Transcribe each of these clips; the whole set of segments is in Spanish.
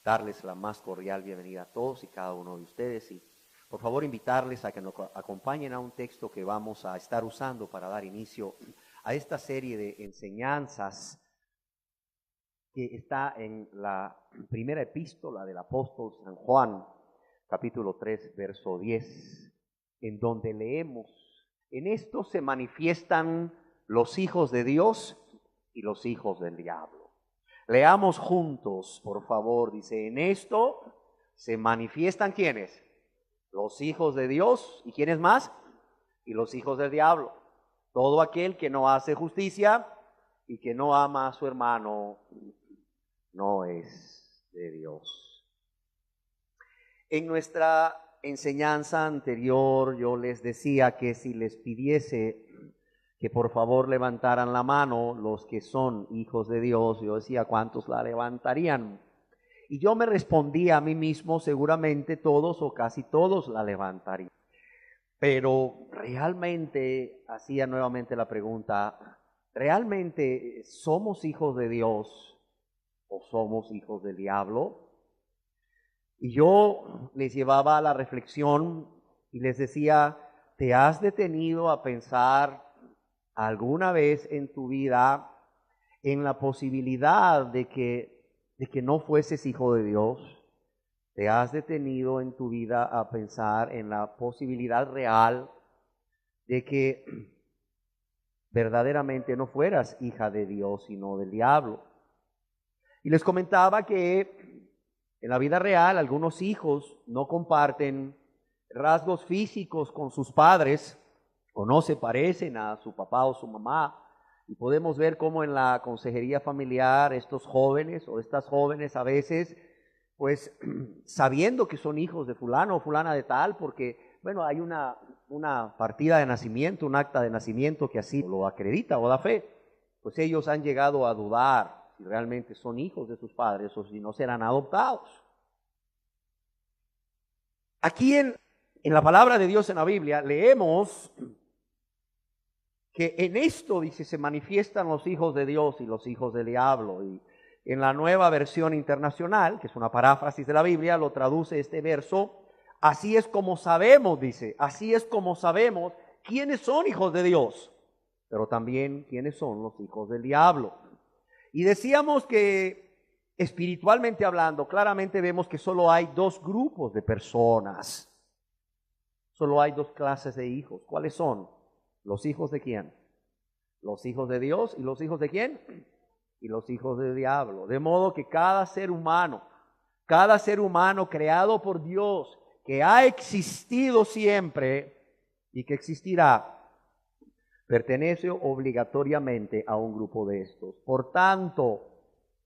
darles la más cordial bienvenida a todos y cada uno de ustedes y por favor invitarles a que nos acompañen a un texto que vamos a estar usando para dar inicio a esta serie de enseñanzas que está en la primera epístola del apóstol San Juan, capítulo 3, verso 10, en donde leemos: en esto se manifiestan los hijos de Dios y los hijos del diablo. Leamos juntos, por favor. Dice: en esto se manifiestan ¿quiénes? Los hijos de Dios. ¿Y quiénes más? Y los hijos del diablo. Todo aquel que no hace justicia y que no ama a su hermano no es de Dios. En nuestra enseñanza anterior yo les decía que si les pidiese que por favor levantaran la mano los que son hijos de Dios, yo decía, ¿cuántos la levantarían? Y yo me respondía a mí mismo, seguramente todos o casi todos la levantarían. Pero realmente, hacía nuevamente la pregunta, ¿realmente somos hijos de Dios o somos hijos del diablo? Y yo les llevaba a la reflexión y les decía, ¿te has detenido a pensar alguna vez en tu vida en la posibilidad de que no fueses hijo de Dios? ¿Te has detenido en tu vida a pensar en la posibilidad real de que verdaderamente no fueras hija de Dios sino del diablo? Y les comentaba que en la vida real algunos hijos no comparten rasgos físicos con sus padres o no se parecen a su papá o su mamá. Y podemos ver cómo en la consejería familiar estos jóvenes o estas jóvenes a veces, pues sabiendo que son hijos de fulano o fulana de tal, porque bueno, hay una partida de nacimiento, un acta de nacimiento que así lo acredita o da fe, pues ellos han llegado a dudar si realmente son hijos de sus padres o si no serán adoptados. Aquí en la palabra de Dios en la Biblia leemos que en esto, dice, se manifiestan los hijos de Dios y los hijos del diablo. Y en la Nueva Versión Internacional, que es una paráfrasis de la Biblia, lo traduce este verso: así es como sabemos, dice, así es como sabemos quiénes son hijos de Dios, pero también quiénes son los hijos del diablo. Y decíamos que espiritualmente hablando, claramente vemos que solo hay dos grupos de personas. Solo hay dos clases de hijos. ¿Cuáles son? ¿Los hijos de quién? Los hijos de Dios. ¿Y los hijos de quién? Y los hijos del diablo. De modo que cada ser humano creado por Dios, que ha existido siempre y que existirá, pertenece obligatoriamente a un grupo de estos. Por tanto,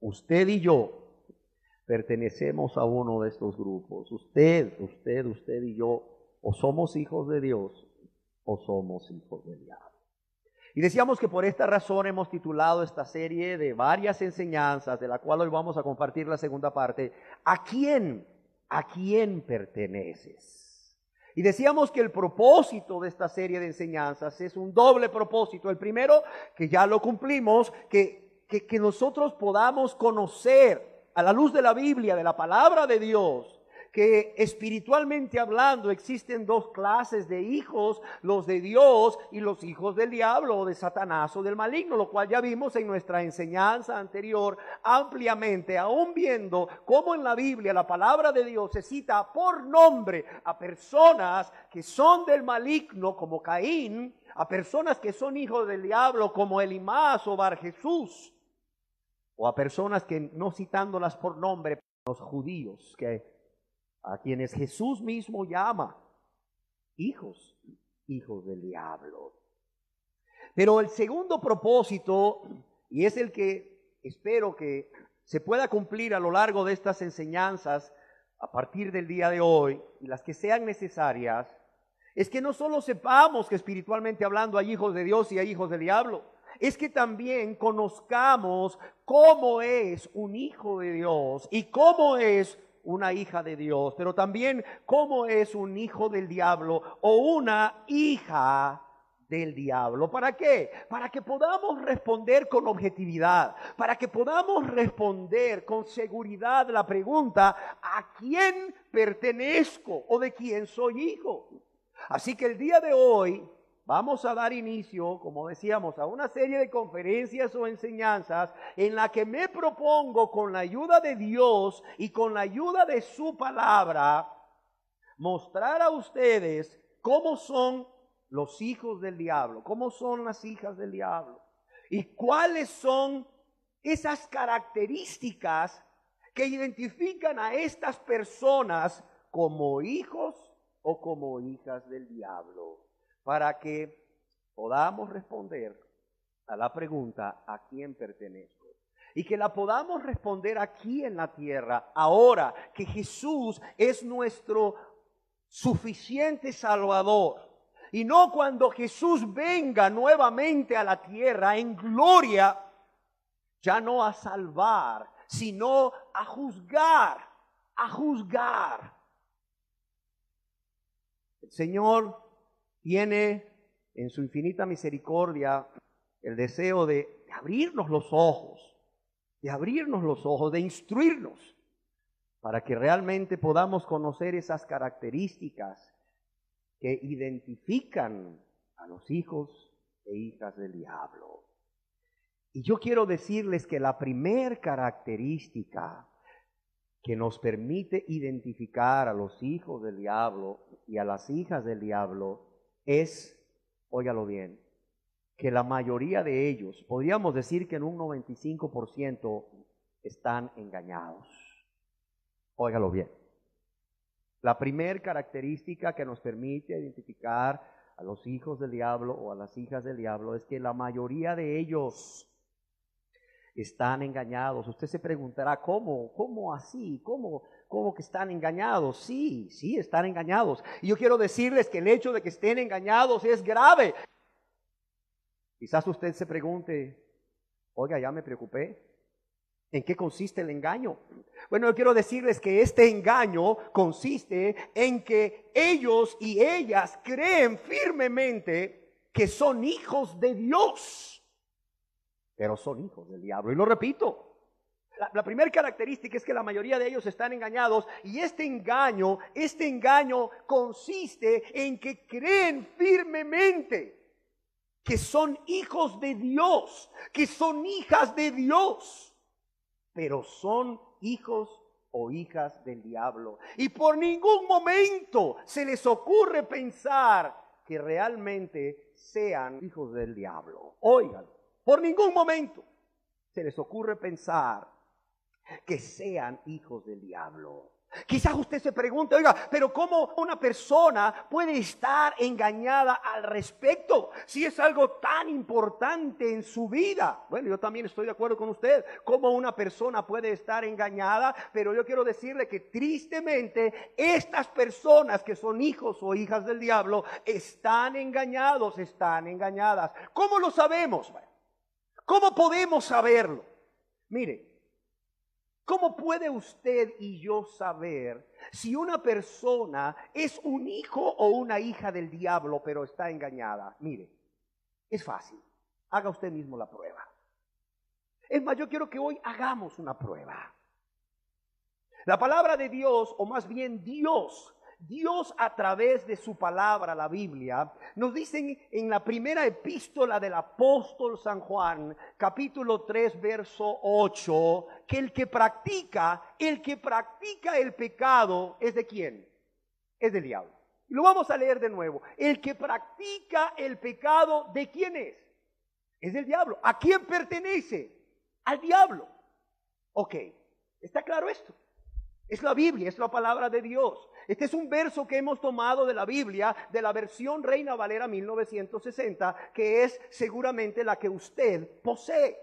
usted y yo pertenecemos a uno de estos grupos. Usted y yo, o somos hijos de Dios o somos hijos del diablo. Y decíamos que por esta razón hemos titulado esta serie de varias enseñanzas, de la cual hoy vamos a compartir la segunda parte: ¿a quién perteneces? Y decíamos que el propósito de esta serie de enseñanzas es un doble propósito. El primero, que ya lo cumplimos, que nosotros podamos conocer a la luz de la Biblia, de la palabra de Dios, que espiritualmente hablando existen dos clases de hijos: los de Dios y los hijos del diablo, o de Satanás o del maligno, lo cual ya vimos en nuestra enseñanza anterior ampliamente, aún viendo cómo en la Biblia la palabra de Dios se cita por nombre a personas que son del maligno como Caín, a personas que son hijos del diablo como Elimás o Bar Jesús, o a personas que, no citándolas por nombre, los judíos, a quienes Jesús mismo llama hijos del diablo. Pero el segundo propósito, y es el que espero que se pueda cumplir a lo largo de estas enseñanzas a partir del día de hoy, y las que sean necesarias, es que no solo sepamos que espiritualmente hablando hay hijos de Dios y hay hijos del diablo, es que también conozcamos cómo es un hijo de Dios y cómo es una hija de Dios, pero también cómo es un hijo del diablo o una hija del diablo. ¿Para qué? Para que podamos responder con objetividad, para que podamos responder con seguridad la pregunta: ¿a quién pertenezco o de quién soy hijo? Así que el día de hoy vamos a dar inicio, como decíamos, a una serie de conferencias o enseñanzas en la que me propongo, con la ayuda de Dios y con la ayuda de su palabra, mostrar a ustedes cómo son los hijos del diablo, cómo son las hijas del diablo y cuáles son esas características que identifican a estas personas como hijos o como hijas del diablo, para que podamos responder a la pregunta: ¿a quién pertenezco? Y que la podamos responder aquí en la tierra, ahora que Jesús es nuestro suficiente Salvador. Y no cuando Jesús venga nuevamente a la tierra en gloria, ya no a salvar, sino a juzgar, a juzgar. El Señor tiene en su infinita misericordia el deseo de abrirnos los ojos, de instruirnos, para que realmente podamos conocer esas características que identifican a los hijos e hijas del diablo. Y yo quiero decirles que la primer característica que nos permite identificar a los hijos del diablo y a las hijas del diablo es, óigalo bien, que la mayoría de ellos, podríamos decir que en un 95%, están engañados. Óigalo bien. La primera característica que nos permite identificar a los hijos del diablo o a las hijas del diablo es que la mayoría de ellos están engañados. Usted se preguntará: ¿cómo así? ¿Cómo que están engañados? Sí, están engañados. Y yo quiero decirles que el hecho de que estén engañados es grave. Quizás usted se pregunte: oiga, ya me preocupé. ¿En qué consiste el engaño? Bueno, yo quiero decirles que este engaño consiste en que ellos y ellas creen firmemente que son hijos de Dios, pero son hijos del diablo. Y lo repito, la primera característica es que la mayoría de ellos están engañados, y este engaño consiste en que creen firmemente que son hijos de Dios, que son hijas de Dios, pero son hijos o hijas del diablo. Y por ningún momento se les ocurre pensar que realmente sean hijos del diablo. Oigan, por ningún momento se les ocurre pensar que sean hijos del diablo. Quizás usted se pregunte: oiga, pero ¿cómo una persona puede estar engañada al respecto si es algo tan importante en su vida? Bueno, yo también estoy de acuerdo con usted. ¿Cómo una persona puede estar engañada? Pero yo quiero decirle que tristemente estas personas que son hijos o hijas del diablo están engañados, están engañadas. ¿Cómo lo sabemos? ¿Cómo podemos saberlo? Mire, ¿cómo puede usted y yo saber si una persona es un hijo o una hija del diablo pero está engañada? Mire, es fácil. Haga usted mismo la prueba. Es más, yo quiero que hoy hagamos una prueba. La palabra de Dios, o más bien Dios a través de su palabra, la Biblia, nos dicen en la primera epístola del apóstol San Juan, capítulo 3, verso 8, que el que practica el pecado, ¿es de quién? Es del diablo. Y lo vamos a leer de nuevo. El que practica el pecado, ¿de quién es? Es del diablo. ¿A quién pertenece? Al diablo. Ok, ¿está claro esto? Es la Biblia, es la palabra de Dios. Este es un verso que hemos tomado de la Biblia, de la versión Reina Valera 1960, que es seguramente la que usted posee.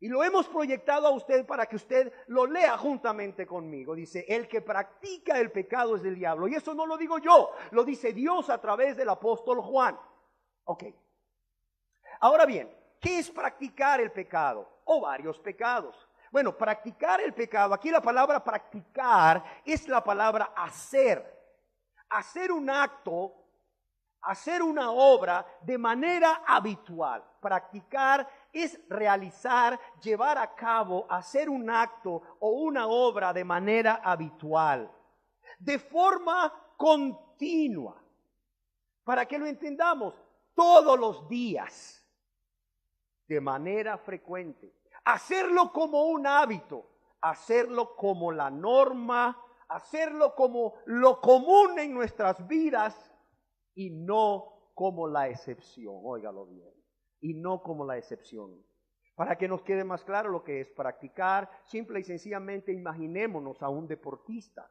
Y lo hemos proyectado a usted para que usted lo lea juntamente conmigo. Dice: el que practica el pecado es del diablo. Y eso no lo digo yo, lo dice Dios a través del apóstol Juan. Ok. Ahora bien, ¿qué es practicar el pecado? O varios pecados. Bueno, practicar el pecado, aquí la palabra practicar es la palabra hacer. Hacer un acto hacer una obra de manera habitual. Practicar es realizar, llevar a cabo, hacer un acto o una obra de manera habitual, de forma continua. Para que lo entendamos, todos los días, de manera frecuente. Hacerlo como un hábito, hacerlo como la norma, hacerlo como lo común en nuestras vidas y no como la excepción. Óigalo bien. Y no como la excepción. Para que nos quede más claro lo que es practicar, simple y sencillamente imaginémonos a un deportista,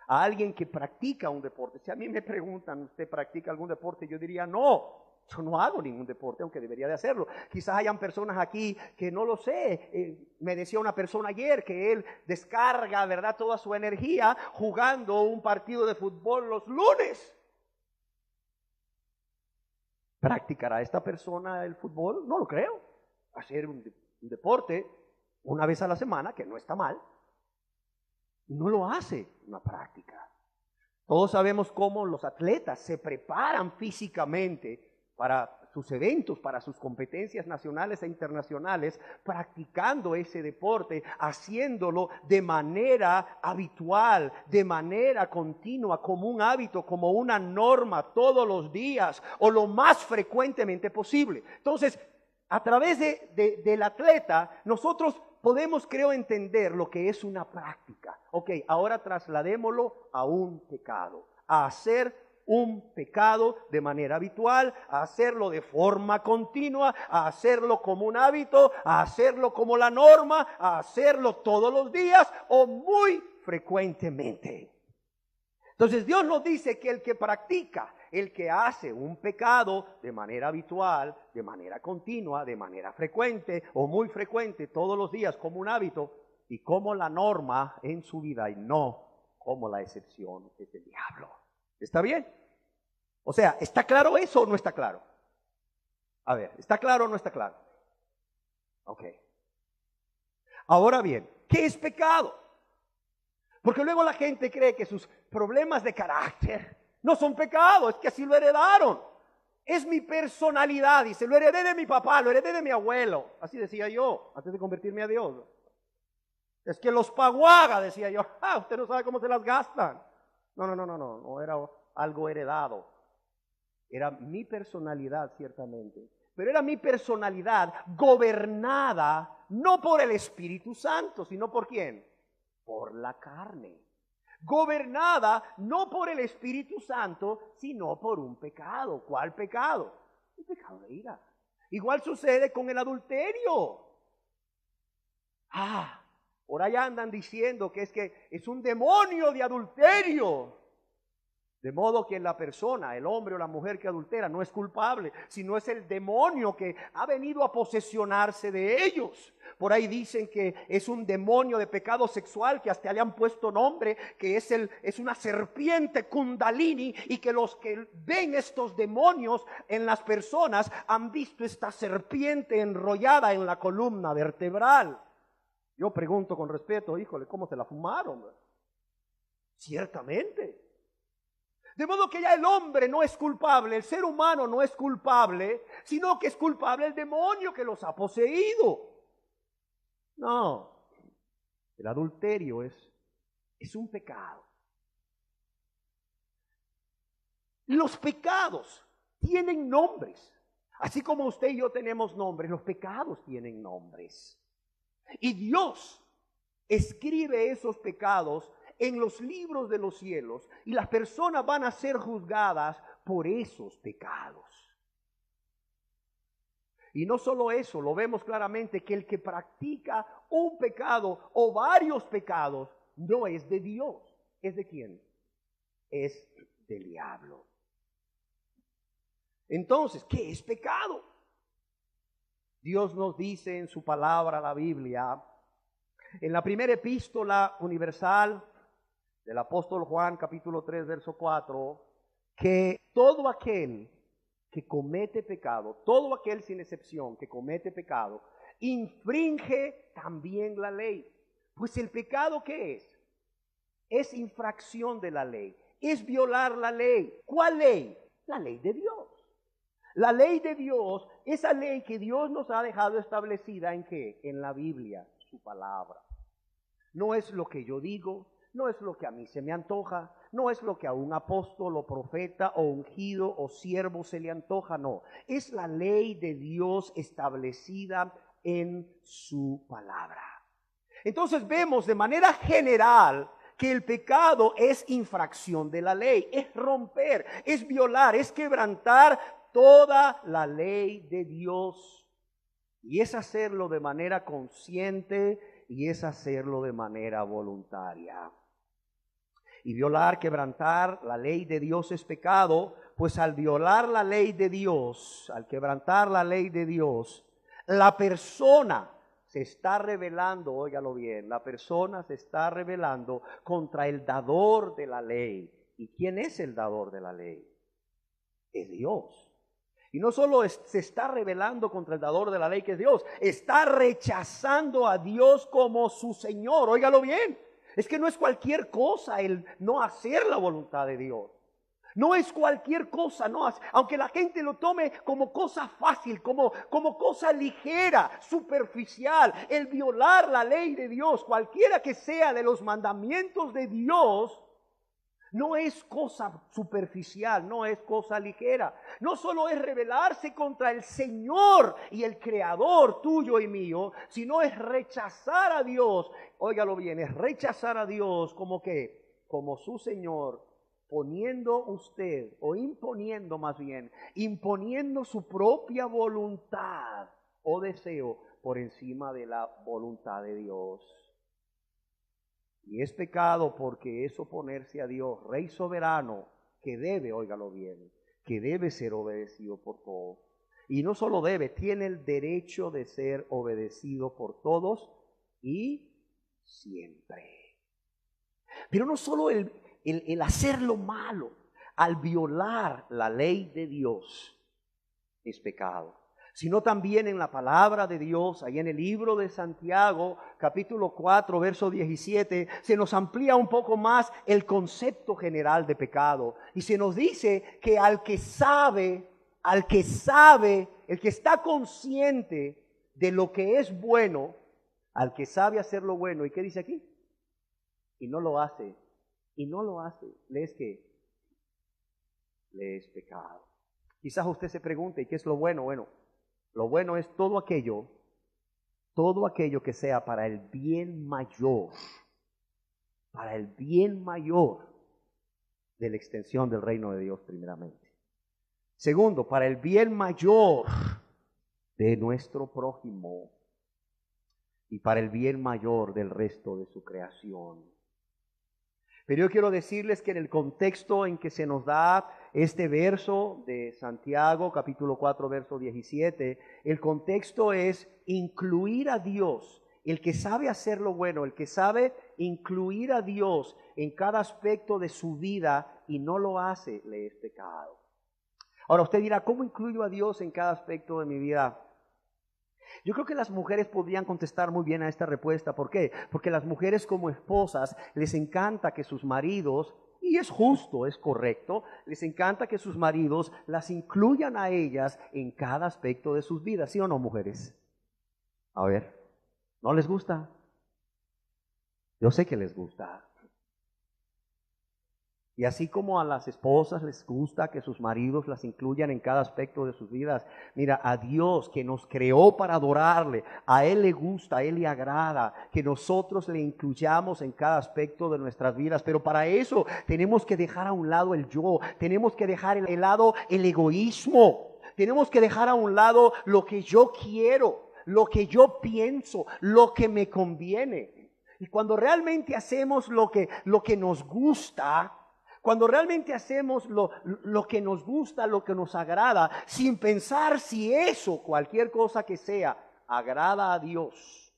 a alguien que practica un deporte. Si a mí me preguntan, ¿usted practica algún deporte? Yo diría, no, yo no hago ningún deporte, aunque debería de hacerlo. Quizás hayan personas aquí que no lo sé. Me decía una persona ayer que él descarga, ¿verdad?, toda su energía jugando un partido de fútbol los lunes. ¿Practicará esta persona el fútbol? No lo creo. Hacer un deporte una vez a la semana, que no está mal, no lo hace una práctica. Todos sabemos cómo los atletas se preparan físicamente para sus eventos, para sus competencias nacionales e internacionales, practicando ese deporte, haciéndolo de manera habitual, de manera continua, como un hábito, como una norma, todos los días o lo más frecuentemente posible. Entonces, a través del atleta, nosotros podemos, creo, entender lo que es una práctica. Ok, ahora trasladémoslo a un pecado, a hacer un pecado de manera habitual, a hacerlo de forma continua, a hacerlo como un hábito, a hacerlo como la norma, a hacerlo todos los días o muy frecuentemente. Entonces Dios nos dice que el que practica, el que hace un pecado de manera habitual, de manera continua, de manera frecuente o muy frecuente todos los días como un hábito y como la norma en su vida y no como la excepción, es el diablo. ¿Está bien? O sea, ¿está claro eso o no está claro? A ver, ¿está claro o no está claro? Ok. Ahora bien, ¿qué es pecado? Porque luego la gente cree que sus problemas de carácter no son pecado, es que así lo heredaron. Es mi personalidad, dice, lo heredé de mi papá, lo heredé de mi abuelo. Así decía yo, antes de convertirme a Dios. Es que los paguaga, decía yo, usted no sabe cómo se las gastan. No era algo heredado. Era mi personalidad, ciertamente. Pero era mi personalidad gobernada no por el Espíritu Santo, sino por ¿quién? Por la carne. Gobernada no por el Espíritu Santo, sino por un pecado. ¿Cuál pecado? El pecado de ira. Igual sucede con el adulterio. Por allá andan diciendo que es un demonio de adulterio. De modo que la persona, el hombre o la mujer que adultera no es culpable, sino es el demonio que ha venido a posesionarse de ellos. Por ahí dicen que es un demonio de pecado sexual, que hasta le han puesto nombre, que es una serpiente kundalini, y que los que ven estos demonios en las personas han visto esta serpiente enrollada en la columna vertebral. Yo pregunto con respeto, híjole, ¿cómo se la fumaron? Ciertamente. De modo que ya el hombre no es culpable, el ser humano no es culpable, sino que es culpable el demonio que los ha poseído. No, el adulterio es un pecado. Los pecados tienen nombres. Así como usted y yo tenemos nombres, los pecados tienen nombres. Y Dios escribe esos pecados en los libros de los cielos, y las personas van a ser juzgadas por esos pecados. Y no solo eso, lo vemos claramente que el que practica un pecado o varios pecados no es de Dios. ¿Es de quién? Es del diablo. Entonces, ¿qué es pecado? Dios nos dice en su palabra, la Biblia, en la primera epístola universal del apóstol Juan, capítulo 3, verso 4, que todo aquel que comete pecado, todo aquel sin excepción que comete pecado, infringe también la ley. Pues el pecado, ¿qué es? Es infracción de la ley, es violar la ley. ¿Cuál ley? La ley de Dios. La ley de Dios, esa ley que Dios nos ha dejado establecida ¿en qué? En la Biblia, su palabra. No es lo que yo digo, no es lo que a mí se me antoja, no es lo que a un apóstol o profeta o ungido o siervo se le antoja, no. Es la ley de Dios establecida en su palabra. Entonces vemos de manera general que el pecado es infracción de la ley, es romper, es violar, es quebrantar toda la ley de Dios. Y es hacerlo de manera consciente y es hacerlo de manera voluntaria. Y violar, quebrantar la ley de Dios es pecado, pues al violar la ley de Dios, al quebrantar la ley de Dios, la persona se está rebelando, óigalo bien, la persona se está rebelando contra el dador de la ley. ¿Y quién es el dador de la ley? Es Dios. Y no solo se está rebelando contra el dador de la ley que es Dios, está rechazando a Dios como su Señor, óigalo bien. Es que no es cualquier cosa el no hacer la voluntad de Dios. No es cualquier cosa, no, aunque la gente lo tome como cosa fácil, como cosa ligera, superficial, el violar la ley de Dios, cualquiera que sea de los mandamientos de Dios, no es cosa superficial, no es cosa ligera. No solo es rebelarse contra el Señor y el Creador tuyo y mío, sino es rechazar a Dios. Óigalo bien, es rechazar a Dios como que, como su Señor, poniendo usted, o imponiendo más bien, imponiendo su propia voluntad o deseo por encima de la voluntad de Dios. Y es pecado porque es oponerse a Dios, Rey soberano, que debe, óigalo bien, que debe ser obedecido por todos. Y no solo debe, tiene el derecho de ser obedecido por todos y siempre. Pero no solo el hacer lo malo, al violar la ley de Dios, es pecado, sino también en la palabra de Dios, ahí en el libro de Santiago, capítulo 4, verso 17, se nos amplía un poco más el concepto general de pecado. Y se nos dice que al que sabe, el que está consciente de lo que es bueno, al que sabe hacer lo bueno, ¿y qué dice aquí? Y no lo hace, ¿lees qué? Le es pecado. Quizás usted se pregunte, ¿y qué es lo bueno? Bueno, lo bueno es todo aquello que sea para el bien mayor de la extensión del reino de Dios primeramente. Segundo, para el bien mayor de nuestro prójimo y para el bien mayor del resto de su creación. Pero yo quiero decirles que en el contexto en que se nos da este verso de Santiago, capítulo 4, verso 17, el contexto es incluir a Dios, el que sabe hacer lo bueno, el que sabe incluir a Dios en cada aspecto de su vida y no lo hace, le es pecado. Ahora usted dirá, ¿cómo incluyo a Dios en cada aspecto de mi vida? Yo creo que las mujeres podrían contestar muy bien a esta respuesta. ¿Por qué? Porque las mujeres como esposas les encanta que sus maridos, y es justo, es correcto, les encanta que sus maridos las incluyan a ellas en cada aspecto de sus vidas. ¿Sí o no, mujeres? A ver, ¿no les gusta? Yo sé que les gusta. Y así como a las esposas les gusta que sus maridos las incluyan en cada aspecto de sus vidas, mira, a Dios que nos creó para adorarle, a Él le gusta, a Él le agrada que nosotros le incluyamos en cada aspecto de nuestras vidas. Pero para eso tenemos que dejar a un lado el yo, tenemos que dejar el lado el egoísmo, tenemos que dejar a un lado lo que yo quiero, lo que yo pienso, lo que me conviene. Y cuando realmente hacemos lo que nos gusta, cuando realmente hacemos lo que nos gusta, lo que nos agrada, sin pensar si eso, cualquier cosa que sea, agrada a Dios,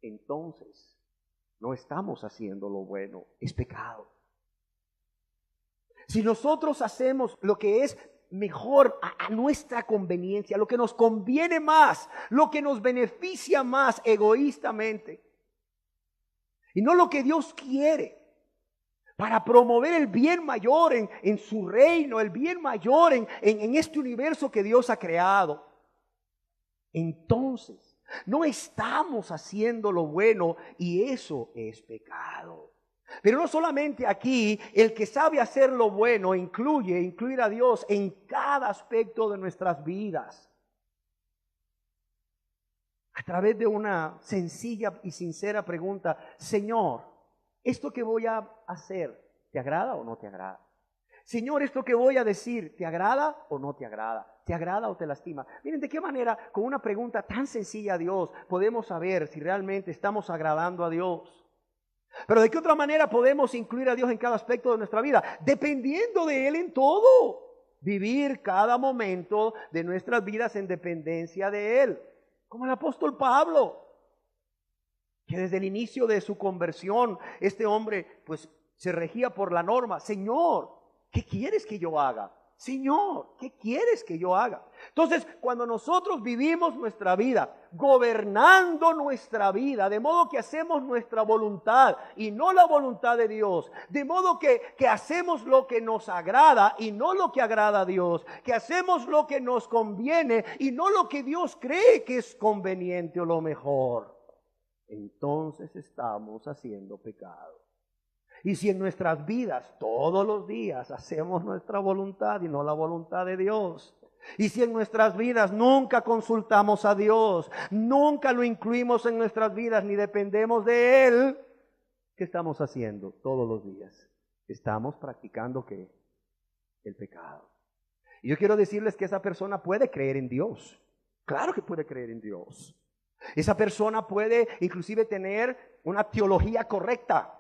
entonces no estamos haciendo lo bueno, es pecado. Si nosotros hacemos lo que es mejor a nuestra conveniencia, lo que nos conviene más, lo que nos beneficia más egoístamente, y no lo que Dios quiere. para promover el bien mayor en su reino, el bien mayor en este universo que Dios ha creado. Entonces, no estamos haciendo lo bueno y eso es pecado. Pero no solamente aquí, el que sabe hacer lo bueno incluir a Dios en cada aspecto de nuestras vidas. A través de una sencilla y sincera pregunta: Señor, ¿esto que voy a hacer te agrada o no te agrada? Señor, ¿esto que voy a decir te agrada o no te agrada? ¿Te agrada o te lastima? Miren de qué manera, con una pregunta tan sencilla a Dios, podemos saber si realmente estamos agradando a Dios. Pero ¿de qué otra manera podemos incluir a Dios en cada aspecto de nuestra vida? Dependiendo de Él en todo. Vivir cada momento de nuestras vidas en dependencia de Él. Como el apóstol Pablo, que desde el inicio de su conversión, este hombre pues se regía por la norma. Señor, ¿qué quieres que yo haga? Señor, ¿qué quieres que yo haga? Entonces, cuando nosotros vivimos nuestra vida, gobernando nuestra vida, de modo que hacemos nuestra voluntad y no la voluntad de Dios, de modo que hacemos lo que nos agrada y no lo que agrada a Dios, que hacemos lo que nos conviene y no lo que Dios cree que es conveniente o lo mejor, entonces estamos haciendo pecado. Y si en nuestras vidas todos los días hacemos nuestra voluntad y no la voluntad de Dios, y si en nuestras vidas nunca consultamos a Dios, nunca lo incluimos en nuestras vidas ni dependemos de Él, ¿qué estamos haciendo todos los días? Estamos practicando ¿qué? El pecado. Y yo quiero decirles que esa persona puede creer en Dios. Claro que puede creer en Dios. Esa persona puede inclusive tener una teología correcta,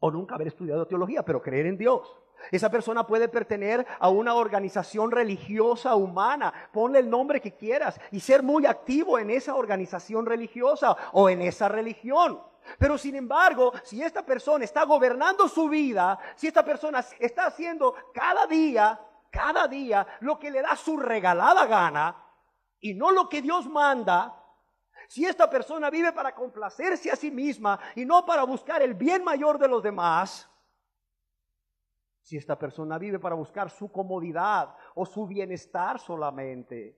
o nunca haber estudiado teología, pero creer en Dios. Esa persona puede pertenecer a una organización religiosa humana, ponle el nombre que quieras, y ser muy activo en esa organización religiosa o en esa religión. Pero sin embargo, si esta persona está gobernando su vida, si esta persona está haciendo cada día lo que le da su regalada gana y no lo que Dios manda, si esta persona vive para complacerse a sí misma y no para buscar el bien mayor de los demás, si esta persona vive para buscar su comodidad o su bienestar solamente,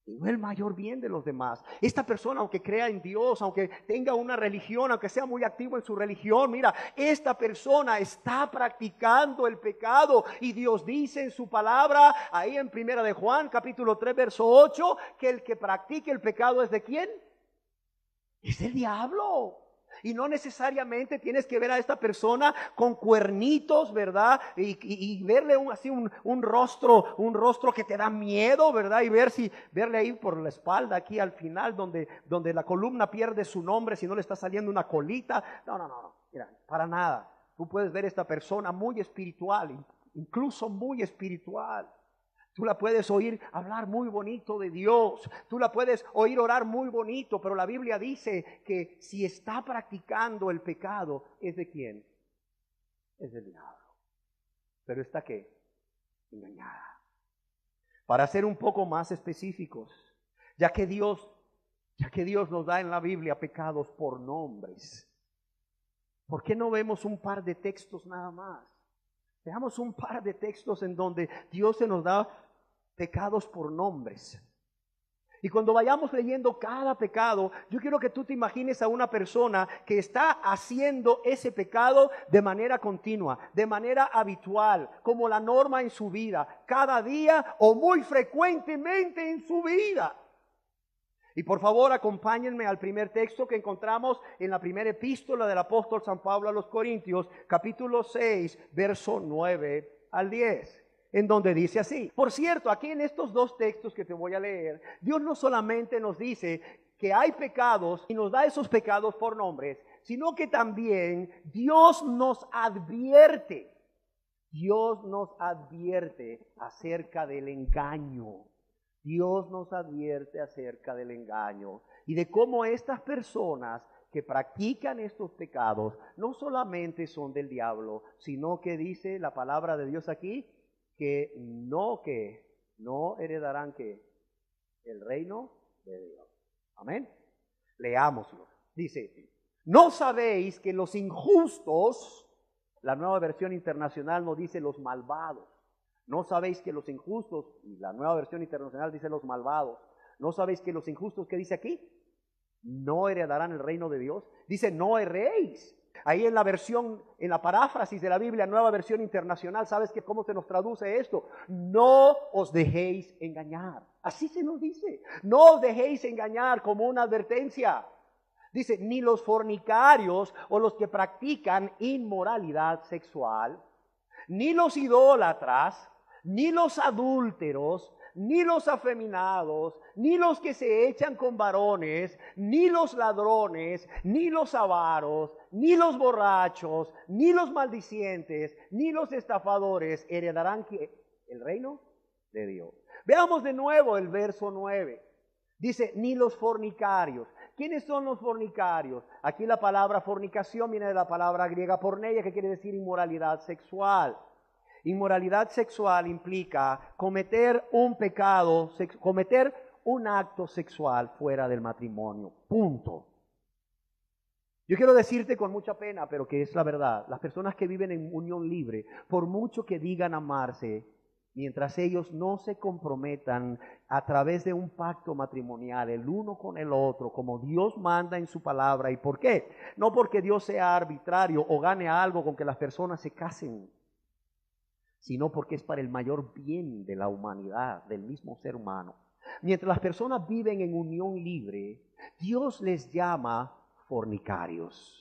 y no el mayor bien de los demás, esta persona, aunque crea en Dios, aunque tenga una religión, aunque sea muy activo en su religión, mira, esta persona está practicando el pecado. Y Dios dice en su palabra, ahí en 1 de Juan, capítulo 3, verso 8, que el que practique el pecado es ¿de quién? Es del diablo. Y no necesariamente tienes que ver a esta persona con cuernitos, ¿verdad? Y verle un rostro que te da miedo, ¿verdad? Y verle ahí por la espalda, aquí al final, donde la columna pierde su nombre, si no le está saliendo una colita. No. Mira, para nada. Tú puedes ver a esta persona muy espiritual, incluso muy espiritual. Tú la puedes oír hablar muy bonito de Dios. Tú la puedes oír orar muy bonito. Pero la Biblia dice que si está practicando el pecado, ¿es de quién? Es del diablo. Pero está ¿qué? Engañada. Para ser un poco más específicos, ya que Dios nos da en la Biblia pecados por nombres, ¿por qué no vemos un par de textos nada más? Veamos un par de textos en donde Dios se nos da pecados por nombres. Y cuando vayamos leyendo cada pecado, yo quiero que tú te imagines a una persona que está haciendo ese pecado de manera continua, de manera habitual, como la norma en su vida, cada día o muy frecuentemente en su vida. Y por favor, acompáñenme al primer texto que encontramos en la primera epístola del apóstol San Pablo a los Corintios, capítulo 6, verso 9 al 10. En donde dice así. Por cierto, aquí en estos dos textos que te voy a leer, Dios no solamente nos dice que hay pecados y nos da esos pecados por nombres, sino que también Dios nos advierte acerca del engaño. Dios nos advierte acerca del engaño y de cómo estas personas que practican estos pecados no solamente son del diablo, sino que dice la palabra de Dios aquí, que no heredarán ¿qué? El reino de Dios. Amén. Leámoslo. Dice, ¿no sabéis que los injustos La Nueva Versión Internacional nos dice los malvados. ¿No sabéis que los injustos, y la Nueva Versión Internacional dice los malvados, no sabéis que los injustos, ¿qué dice aquí? No heredarán el reino de Dios. Dice, no erréis. Ahí en la versión, en la paráfrasis de la Biblia, Nueva Versión Internacional, ¿sabes cómo se nos traduce esto? No os dejéis engañar. Así se nos dice. No os dejéis engañar, como una advertencia. Dice, ni los fornicarios o los que practican inmoralidad sexual, ni los idólatras, ni los adúlteros, ni los afeminados, ni los que se echan con varones, ni los ladrones, ni los avaros, ni los borrachos, ni los maldicientes, ni los estafadores heredarán el reino de Dios. Veamos de nuevo el verso 9. Dice, ni los fornicarios. ¿Quiénes son los fornicarios? Aquí la palabra fornicación viene de la palabra griega porneia, que quiere decir inmoralidad sexual. Inmoralidad sexual implica cometer un pecado, cometer un acto sexual fuera del matrimonio. Punto. Yo quiero decirte con mucha pena, pero que es la verdad, las personas que viven en unión libre, por mucho que digan amarse, mientras ellos no se comprometan a través de un pacto matrimonial, el uno con el otro, como Dios manda en su palabra. ¿Y por qué? No porque Dios sea arbitrario o gane algo con que las personas se casen, sino porque es para el mayor bien de la humanidad, del mismo ser humano. Mientras las personas viven en unión libre, Dios les llama fornicarios.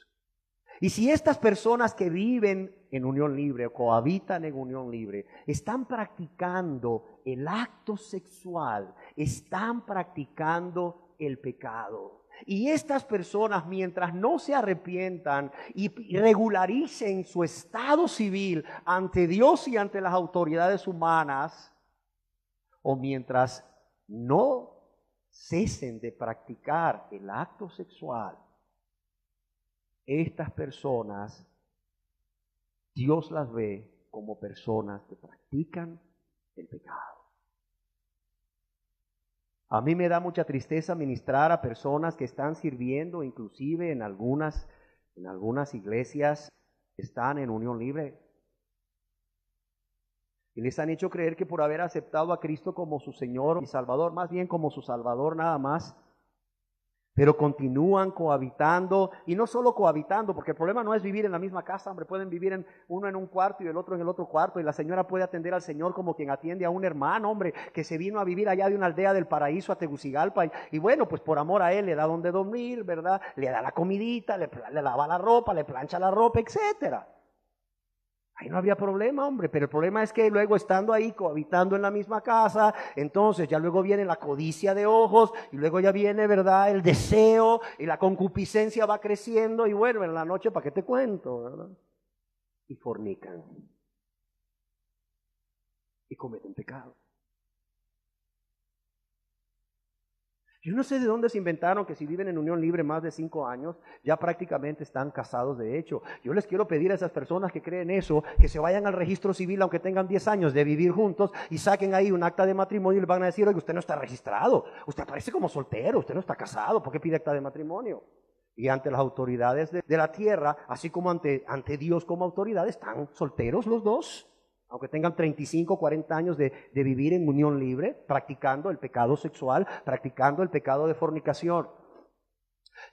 Y si estas personas que viven en unión libre o cohabitan en unión libre están practicando el acto sexual, están practicando el pecado. Y estas personas, mientras no se arrepientan y regularicen su estado civil ante Dios y ante las autoridades humanas, o mientras no cesen de practicar el acto sexual, estas personas, Dios las ve como personas que practican el pecado. A mí me da mucha tristeza ministrar a personas que están sirviendo, inclusive en algunas iglesias están en unión libre. Y les han hecho creer que por haber aceptado a Cristo como su Señor y Salvador, más bien como su Salvador nada más, pero continúan cohabitando, y no solo cohabitando, porque el problema no es vivir en la misma casa, hombre, pueden vivir uno en un cuarto y el otro en el otro cuarto, y la señora puede atender al Señor como quien atiende a un hermano, hombre, que se vino a vivir allá de una aldea del paraíso a Tegucigalpa, y bueno, pues por amor a él le da donde dormir, ¿verdad? Le da la comidita, le lava la ropa, le plancha la ropa, etcétera. Ahí no había problema, hombre, pero el problema es que luego estando ahí cohabitando en la misma casa, entonces ya luego viene la codicia de ojos y luego ya viene, ¿verdad?, el deseo y la concupiscencia va creciendo y bueno, en la noche, ¿para qué te cuento?, ¿verdad? Y fornican y cometen pecado. Yo no sé de dónde se inventaron que si viven en unión libre más de 5 años, ya prácticamente están casados de hecho. Yo les quiero pedir a esas personas que creen eso, que se vayan al registro civil aunque tengan 10 años de vivir juntos y saquen ahí un acta de matrimonio y les van a decir, oye, usted no está registrado, usted aparece como soltero, usted no está casado, ¿por qué pide acta de matrimonio? Y ante las autoridades de la tierra, así como ante Dios como autoridad, están solteros los dos. Aunque tengan 35, 40 años de vivir en unión libre, practicando el pecado sexual, practicando el pecado de fornicación.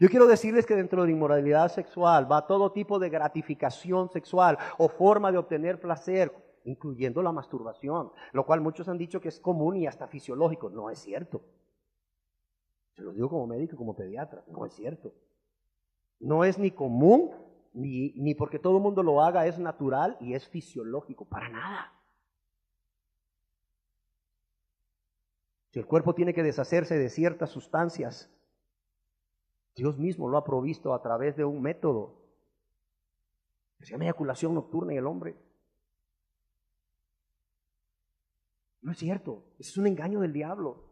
Yo quiero decirles que dentro de la inmoralidad sexual va todo tipo de gratificación sexual o forma de obtener placer, incluyendo la masturbación, lo cual muchos han dicho que es común y hasta fisiológico. No es cierto. Se lo digo como médico y como pediatra, no es cierto. No es ni común, ni porque todo el mundo lo haga es natural y es fisiológico, para nada. Si el cuerpo tiene que deshacerse de ciertas sustancias, Dios mismo lo ha provisto a través de un método que se llama eyaculación nocturna en el hombre. No es cierto, ese es un engaño del diablo.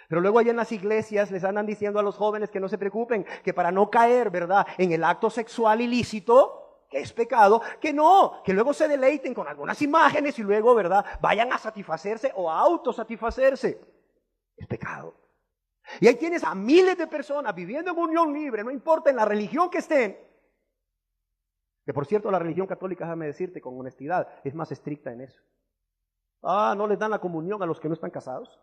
Pero luego allá en las iglesias les andan diciendo a los jóvenes que no se preocupen, que para no caer, ¿verdad?, en el acto sexual ilícito, que es pecado, que no, que luego se deleiten con algunas imágenes y luego, ¿verdad?, vayan a satisfacerse o a autosatisfacerse. Es pecado. Y ahí tienes a miles de personas viviendo en unión libre, no importa en la religión que estén, Que por cierto, la religión católica, déjame decirte con honestidad, es más estricta en eso. No les dan la comunión a los que no están casados.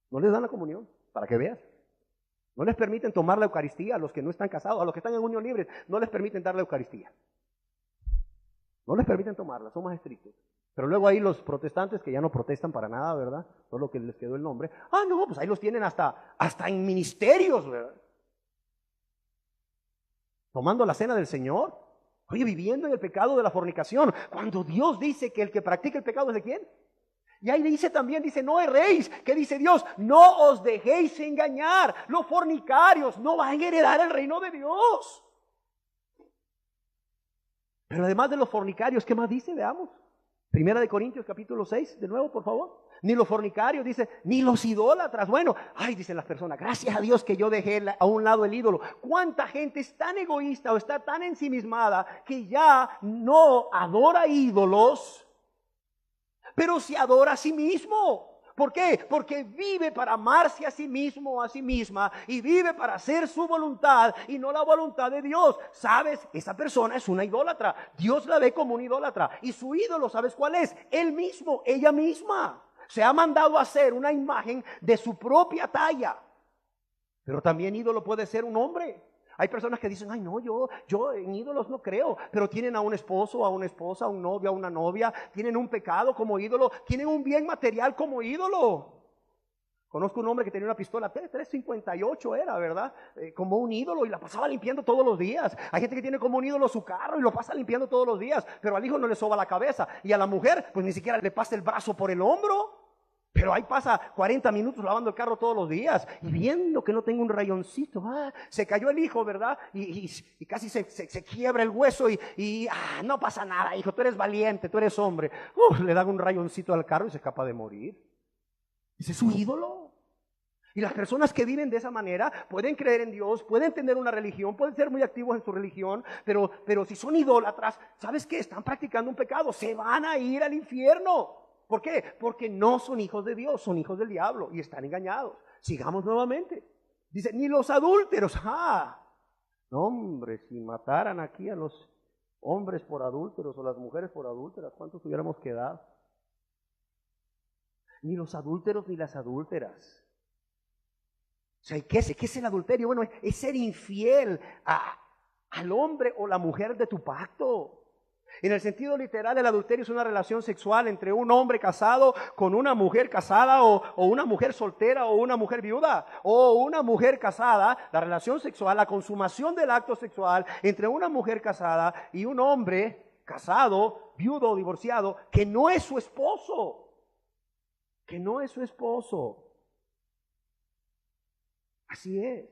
No les dan la comunión, para que veas. No les permiten tomar la Eucaristía a los que no están casados, a los que están en unión libre, no les permiten dar la Eucaristía. No les permiten tomarla, son más estrictos. Pero luego ahí los protestantes, que ya no protestan para nada, ¿verdad? Solo que les quedó el nombre. No, pues ahí los tienen hasta en ministerios, ¿verdad? Tomando la cena del Señor. Oye, viviendo en el pecado de la fornicación. Cuando Dios dice que el que practica el pecado es de ¿quién? Y ahí dice también, dice, no erréis. ¿Qué dice Dios? No os dejéis engañar. Los fornicarios no van a heredar el reino de Dios. Pero además de los fornicarios, ¿qué más dice? Veamos. Primera de Corintios capítulo 6, de nuevo, por favor. Ni los fornicarios, dice, ni los idólatras. Bueno, dicen las personas, gracias a Dios que yo dejé a un lado el ídolo. ¿Cuánta gente es tan egoísta o está tan ensimismada que ya no adora ídolos, pero se adora a sí mismo? ¿Por qué? Porque vive para amarse a sí mismo o a sí misma y vive para hacer su voluntad y no la voluntad de Dios. ¿Sabes? Esa persona es una idólatra. Dios la ve como una idólatra. Y su ídolo, ¿sabes cuál es? Él mismo, ella misma. Se ha mandado a hacer una imagen de su propia talla. Pero también ídolo puede ser un hombre. Hay personas que dicen, no, yo en ídolos no creo, pero tienen a un esposo, a una esposa, a un novio, a una novia, tienen un pecado como ídolo, tienen un bien material como ídolo. Conozco un hombre que tenía una pistola 358 era, ¿verdad? Como un ídolo y la pasaba limpiando todos los días. Hay gente que tiene como un ídolo su carro y lo pasa limpiando todos los días, pero al hijo no le soba la cabeza y a la mujer pues ni siquiera le pasa el brazo por el hombro. Pero ahí pasa 40 minutos lavando el carro todos los días y viendo que no tengo un rayoncito. Se cayó el hijo, ¿verdad? Y casi se quiebra el hueso y no pasa nada, hijo, tú eres valiente, tú eres hombre. Le dan un rayoncito al carro y se escapa de morir. Ese es su ídolo. Y las personas que viven de esa manera pueden creer en Dios, pueden tener una religión, pueden ser muy activos en su religión, pero si son idólatras, ¿sabes qué? Están practicando un pecado, se van a ir al infierno. ¿Por qué? Porque no son hijos de Dios, son hijos del diablo y están engañados. Sigamos nuevamente. Dice, ni los adúlteros. No, hombre, si mataran aquí a los hombres por adúlteros o las mujeres por adúlteras, ¿cuántos hubiéramos quedado? Ni los adúlteros ni las adúlteras. O sea, ¿qué es el adulterio? Bueno, es ser infiel al hombre o la mujer de tu pacto. En el sentido literal, el adulterio es una relación sexual entre un hombre casado con una mujer casada o una mujer soltera o una mujer viuda o una mujer casada. La relación sexual, la consumación del acto sexual entre una mujer casada y un hombre casado, viudo o divorciado que no es su esposo. Que no es su esposo. Así es.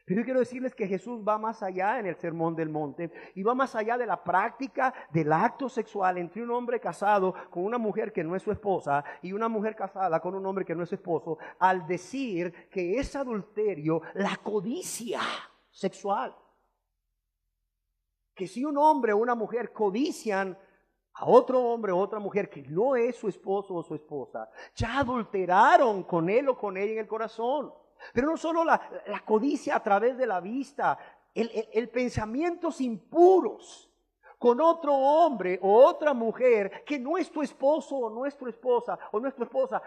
Pero yo quiero decirles que Jesús va más allá en el Sermón del Monte y va más allá de la práctica del acto sexual entre un hombre casado con una mujer que no es su esposa y una mujer casada con un hombre que no es su esposo, al decir que es adulterio la codicia sexual. Que si un hombre o una mujer codician a otro hombre o otra mujer que no es su esposo o su esposa, ya adulteraron con él o con ella en el corazón. Pero no solo la codicia a través de la vista, el pensamientos impuros con otro hombre o otra mujer que no es tu esposo o nuestra esposa o nuestra esposa,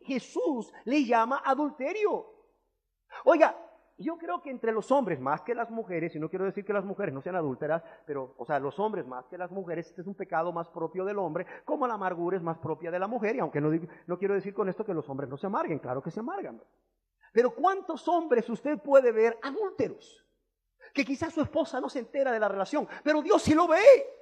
Jesús le llama adulterio. Oiga, yo creo que entre los hombres más que las mujeres, y no quiero decir que las mujeres no sean adúlteras, pero, los hombres más que las mujeres, este es un pecado más propio del hombre, como la amargura es más propia de la mujer, y aunque no quiero decir con esto que los hombres no se amarguen, claro que se amargan. Pero ¿cuántos hombres usted puede ver adúlteros? Que quizás su esposa no se entera de la relación, pero Dios sí lo ve.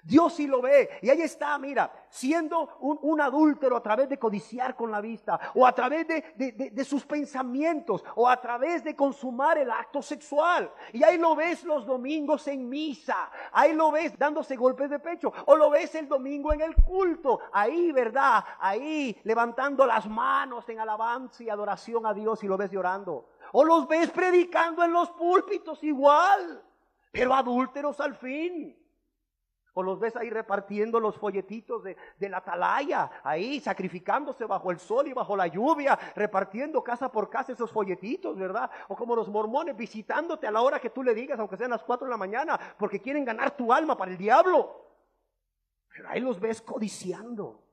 Dios sí lo ve. Y ahí está, mira, siendo un adúltero a través de codiciar con la vista, o a través de sus pensamientos, o a través de consumar el acto sexual. Y ahí lo ves los domingos en misa, ahí lo ves dándose golpes de pecho, o lo ves el domingo en el culto, ahí, ¿verdad? Ahí levantando las manos en alabanza y adoración a Dios y lo ves llorando. O los ves predicando en los púlpitos igual, pero adúlteros al fin. O los ves ahí repartiendo los folletitos de la atalaya, ahí sacrificándose bajo el sol y bajo la lluvia, repartiendo casa por casa esos folletitos, ¿verdad? O como los mormones visitándote a la hora que tú le digas, aunque sean las 4 de la mañana, porque quieren ganar tu alma para el diablo. Pero ahí los ves codiciando.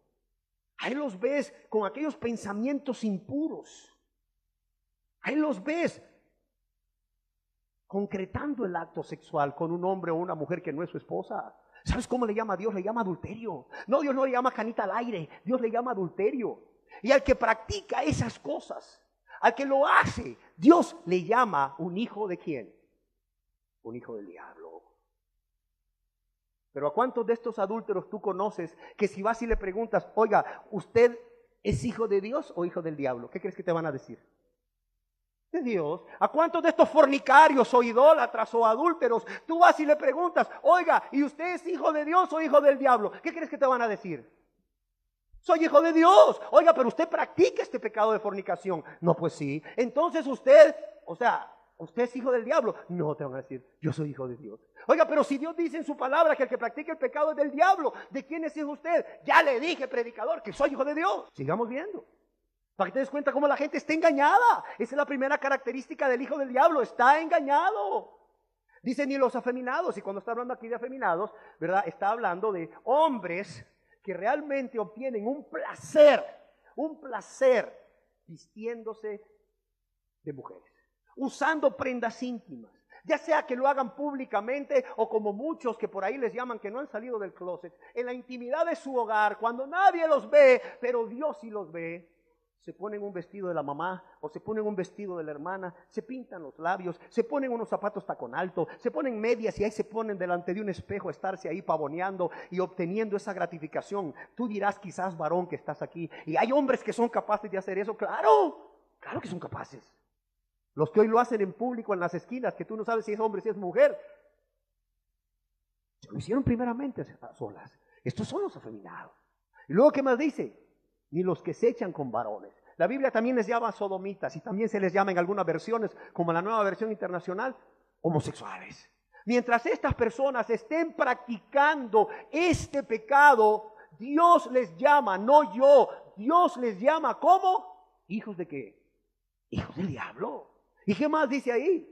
Ahí los ves con aquellos pensamientos impuros. Ahí los ves concretando el acto sexual con un hombre o una mujer que no es su esposa. ¿Sabes cómo le llama a Dios? Le llama adulterio. No, Dios no le llama canita al aire. Dios le llama adulterio. Y al que practica esas cosas, al que lo hace, Dios le llama un hijo de ¿quién? Un hijo del diablo. Pero ¿a cuántos de estos adúlteros tú conoces que si vas y le preguntas, oiga, ¿usted es hijo de Dios o hijo del diablo? ¿Qué crees que te van a decir? De Dios. ¿A cuántos de estos fornicarios o idólatras o adúlteros tú vas y le preguntas, oiga, ¿y usted es hijo de Dios o hijo del diablo? ¿Qué crees que te van a decir? Soy hijo de Dios. Oiga, pero usted practica este pecado de fornicación. No, pues sí. Entonces usted, ¿usted es hijo del diablo? No, te van a decir, yo soy hijo de Dios. Oiga, pero si Dios dice en su palabra que el que practica el pecado es del diablo, ¿de quién es hijo usted? Ya le dije, predicador, que soy hijo de Dios. Sigamos viendo. Para que te des cuenta cómo la gente está engañada. Esa es la primera característica del hijo del diablo, está engañado. Dice ni los afeminados, y cuando está hablando aquí de afeminados, ¿verdad? Está hablando de hombres que realmente obtienen un placer vistiéndose de mujeres, usando prendas íntimas. Ya sea que lo hagan públicamente o como muchos que por ahí les llaman que no han salido del closet, en la intimidad de su hogar, cuando nadie los ve, pero Dios sí los ve. Se ponen un vestido de la mamá o se ponen un vestido de la hermana, se pintan los labios, se ponen unos zapatos tacón alto, se ponen medias y ahí se ponen delante de un espejo a estarse ahí pavoneando y obteniendo esa gratificación. Tú dirás quizás, varón, que estás aquí, y hay hombres que son capaces de hacer eso. Claro, claro que son capaces. Los que hoy lo hacen en público en las esquinas, que tú no sabes si es hombre, si es mujer, lo hicieron primeramente a solas. Estos son los afeminados. Y luego, ¿qué más dice? Ni los que se echan con varones. La Biblia también les llama sodomitas y también se les llama en algunas versiones, como la Nueva Versión Internacional, homosexuales. Mientras estas personas estén practicando este pecado, Dios les llama, no yo, Dios les llama, ¿cómo? ¿Hijos de qué? Hijos del diablo. ¿Y qué más dice ahí?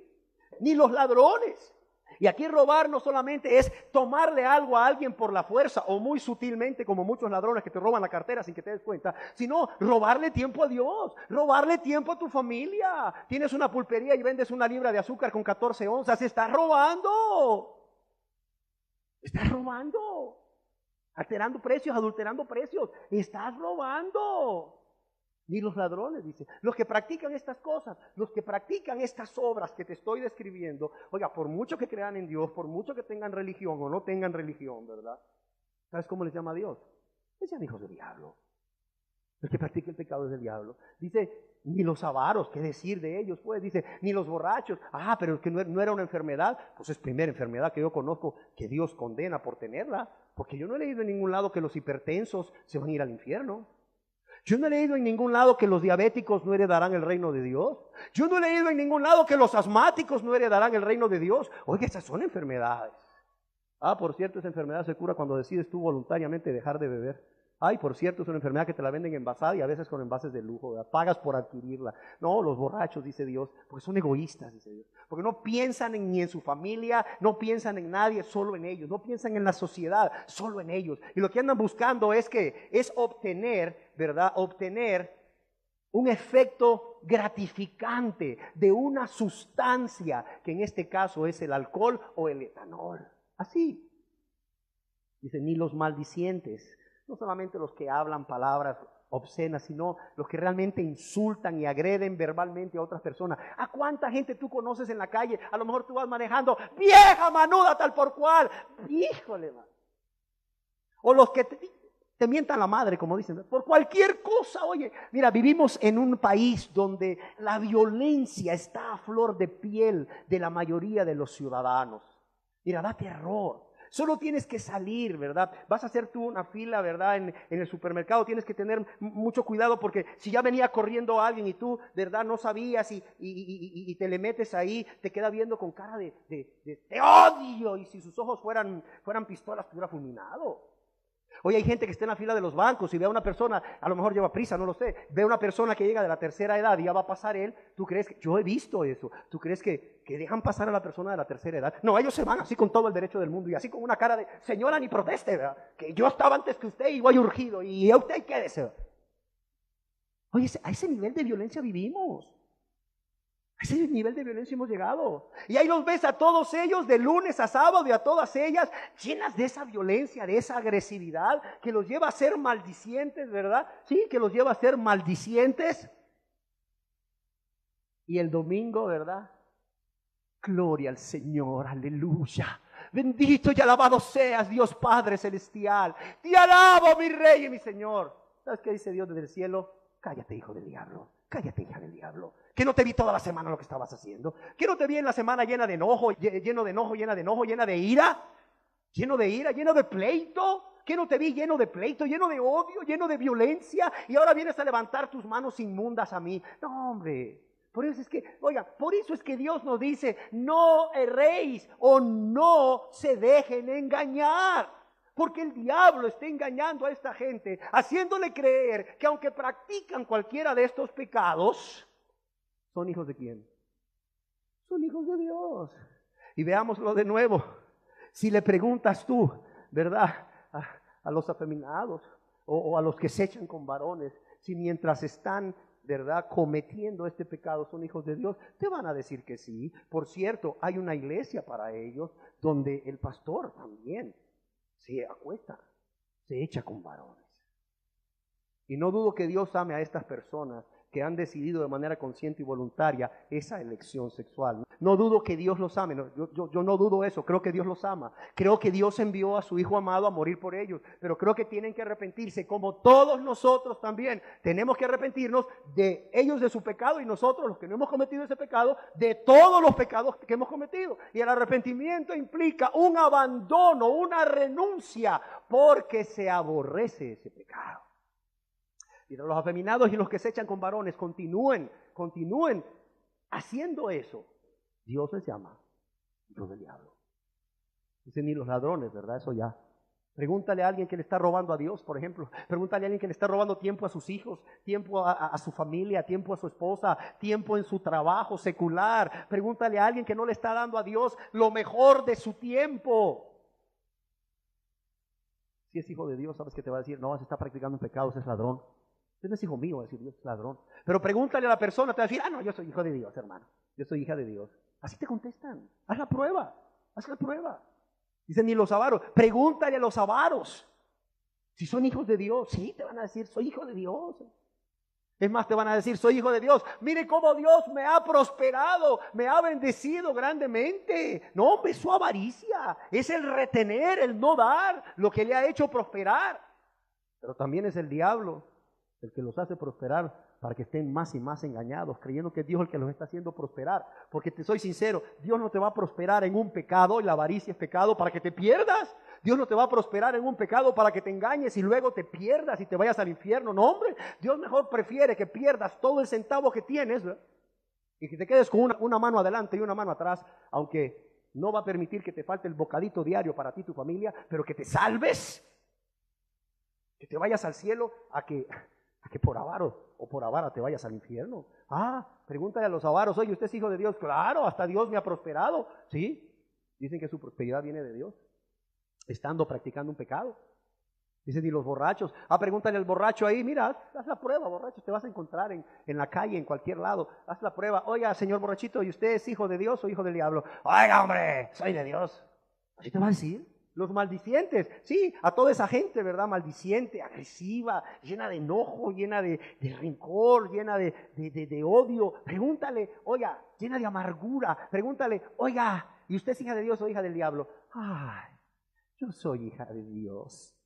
Ni los ladrones. Y aquí robar no solamente es tomarle algo a alguien por la fuerza o muy sutilmente como muchos ladrones que te roban la cartera sin que te des cuenta, sino robarle tiempo a Dios, robarle tiempo a tu familia. Tienes una pulpería y vendes una libra de azúcar con 14 onzas, estás robando. Estás robando. Alterando precios, adulterando precios, estás robando. Ni los ladrones, dice. Los que practican estas cosas, los que practican estas obras que te estoy describiendo, oiga, por mucho que crean en Dios, por mucho que tengan religión o no tengan religión, ¿verdad? ¿Sabes cómo les llama a Dios? Les llaman hijos del diablo. El que practica el pecado es del diablo. Dice, ni los avaros, ¿qué decir de ellos? Pues dice, ni los borrachos. Ah, pero que no era una enfermedad. Pues es primera enfermedad que yo conozco que Dios condena por tenerla. Porque yo no he leído en ningún lado que los hipertensos se van a ir al infierno. Yo no he leído en ningún lado que los diabéticos no heredarán el reino de Dios. Yo no he leído en ningún lado que los asmáticos no heredarán el reino de Dios. Oiga, esas son enfermedades. Ah, por cierto, esa enfermedad se cura cuando decides tú voluntariamente dejar de beber. Ay, por cierto, es una enfermedad que te la venden envasada y a veces con envases de lujo, ¿verdad? Pagas por adquirirla. No, los borrachos, dice Dios, porque son egoístas, dice Dios. Porque no piensan ni en su familia, no piensan en nadie, solo en ellos. No piensan en la sociedad, solo en ellos. Y lo que andan buscando es obtener, ¿verdad? Obtener un efecto gratificante de una sustancia, que en este caso es el alcohol o el etanol. Así. Dice, ni los maldicientes. No solamente los que hablan palabras obscenas, sino los que realmente insultan y agreden verbalmente a otras personas. ¿A cuánta gente tú conoces en la calle? A lo mejor tú vas manejando, vieja manuda tal por cual. Híjole, man. O los que te mientan la madre, como dicen, por cualquier cosa. Oye, mira, vivimos en un país donde la violencia está a flor de piel de la mayoría de los ciudadanos. Mira, da terror. Solo tienes que salir, ¿verdad? Vas a hacer tú una fila, ¿verdad? En el supermercado tienes que tener mucho cuidado porque si ya venía corriendo alguien y tú, ¿verdad? No sabías y te le metes ahí, te queda viendo con cara de odio, y si sus ojos fueran pistolas, te hubiera fulminado. Hoy hay gente que está en la fila de los bancos y ve a una persona, a lo mejor lleva prisa, no lo sé, ve a una persona que llega de la tercera edad y ya va a pasar él. ¿Tú crees que, yo he visto eso, tú crees que dejan pasar a la persona de la tercera edad? No, ellos se van así con todo el derecho del mundo y así con una cara de, señora, ni proteste, ¿verdad? Que yo estaba antes que usted y voy urgido y a usted quédese. Oye, a ese nivel de violencia vivimos. A ese nivel de violencia hemos llegado. Y ahí los ves a todos ellos de lunes a sábado y a todas ellas llenas de esa violencia, de esa agresividad que los lleva a ser maldicientes, ¿verdad? Sí, que los lleva a ser maldicientes. Y el domingo, ¿verdad? Gloria al Señor, aleluya. Bendito y alabado seas, Dios Padre Celestial. Te alabo, mi Rey y mi Señor. ¿Sabes qué dice Dios desde el cielo? Cállate, hijo del diablo. Cállate, hija del diablo. Que no te vi toda la semana lo que estabas haciendo. Que no te vi en la semana llena de enojo, llena de ira, lleno de pleito. Que no te vi lleno de pleito, lleno de odio, lleno de violencia. Y ahora vienes a levantar tus manos inmundas a mí. No, hombre. Por eso es que Dios nos dice, no erréis o no se dejen engañar. Porque el diablo está engañando a esta gente, haciéndole creer que aunque practican cualquiera de estos pecados, ¿son hijos de quién? Son hijos de Dios. Y veámoslo de nuevo. Si le preguntas tú, ¿verdad? A los afeminados o a los que se echan con varones, si mientras están, ¿verdad?, cometiendo este pecado son hijos de Dios, te van a decir que sí. Por cierto, hay una iglesia para ellos donde el pastor también se acuesta, se echa con varones. Y no dudo que Dios ame a estas personas que han decidido de manera consciente y voluntaria esa elección sexual. No dudo que Dios los ame, yo no dudo eso, creo que Dios los ama. Creo que Dios envió a su Hijo amado a morir por ellos, pero creo que tienen que arrepentirse, como todos nosotros también. Tenemos que arrepentirnos de ellos de su pecado y nosotros, los que no hemos cometido ese pecado, de todos los pecados que hemos cometido. Y el arrepentimiento implica un abandono, una renuncia, porque se aborrece ese pecado. Y los afeminados y los que se echan con varones continúen haciendo eso. Dios les llama hijos del diablo. Dicen ni los ladrones, ¿verdad? Eso ya. Pregúntale a alguien que le está robando a Dios, por ejemplo. Pregúntale a alguien que le está robando tiempo a sus hijos, tiempo a su familia, tiempo a su esposa, tiempo en su trabajo secular. Pregúntale a alguien que no le está dando a Dios lo mejor de su tiempo. Si es hijo de Dios, ¿sabes qué te va a decir? No, se está practicando un pecado, ese es ladrón. Usted no es hijo mío, va a decir Dios es ladrón. Pero pregúntale a la persona, te va a decir, no, yo soy hijo de Dios, hermano. Yo soy hija de Dios. Así te contestan. Haz la prueba. Dicen, ni los avaros. Pregúntale a los avaros si son hijos de Dios. Sí, te van a decir, soy hijo de Dios. Es más, te van a decir, soy hijo de Dios. Mire cómo Dios me ha prosperado, me ha bendecido grandemente. No, hombre, es su avaricia. Es el retener, el no dar, lo que le ha hecho prosperar. Pero también es el diablo el que los hace prosperar para que estén más y más engañados, creyendo que Dios es el que los está haciendo prosperar. Porque te soy sincero, Dios no te va a prosperar en un pecado, y la avaricia es pecado, para que te pierdas. Dios no te va a prosperar en un pecado para que te engañes y luego te pierdas y te vayas al infierno. No, hombre, Dios mejor prefiere que pierdas todo el centavo que tienes, ¿verdad?, y que te quedes con una mano adelante y una mano atrás, aunque no va a permitir que te falte el bocadito diario para ti y tu familia, pero que te salves, que te vayas al cielo, a que por avaro o por avara te vayas al infierno. Pregúntale a los avaros, oye, ¿usted es hijo de Dios? Claro, hasta Dios me ha prosperado. Sí, dicen que su prosperidad viene de Dios, estando practicando un pecado. Dicen, y los borrachos, pregúntale al borracho ahí, mira, haz la prueba, borracho, te vas a encontrar en la calle, en cualquier lado, haz la prueba. Oiga, señor borrachito, ¿y usted es hijo de Dios o hijo del diablo? Oiga, hombre, soy de Dios. ¿Así te va a decir? Los maldicientes, sí, a toda esa gente, ¿verdad? Maldiciente, agresiva, llena de enojo, llena de rencor, llena de odio. Pregúntale, oiga, llena de amargura. Pregúntale, oiga, ¿y usted es hija de Dios o hija del diablo? Yo soy hija de Dios.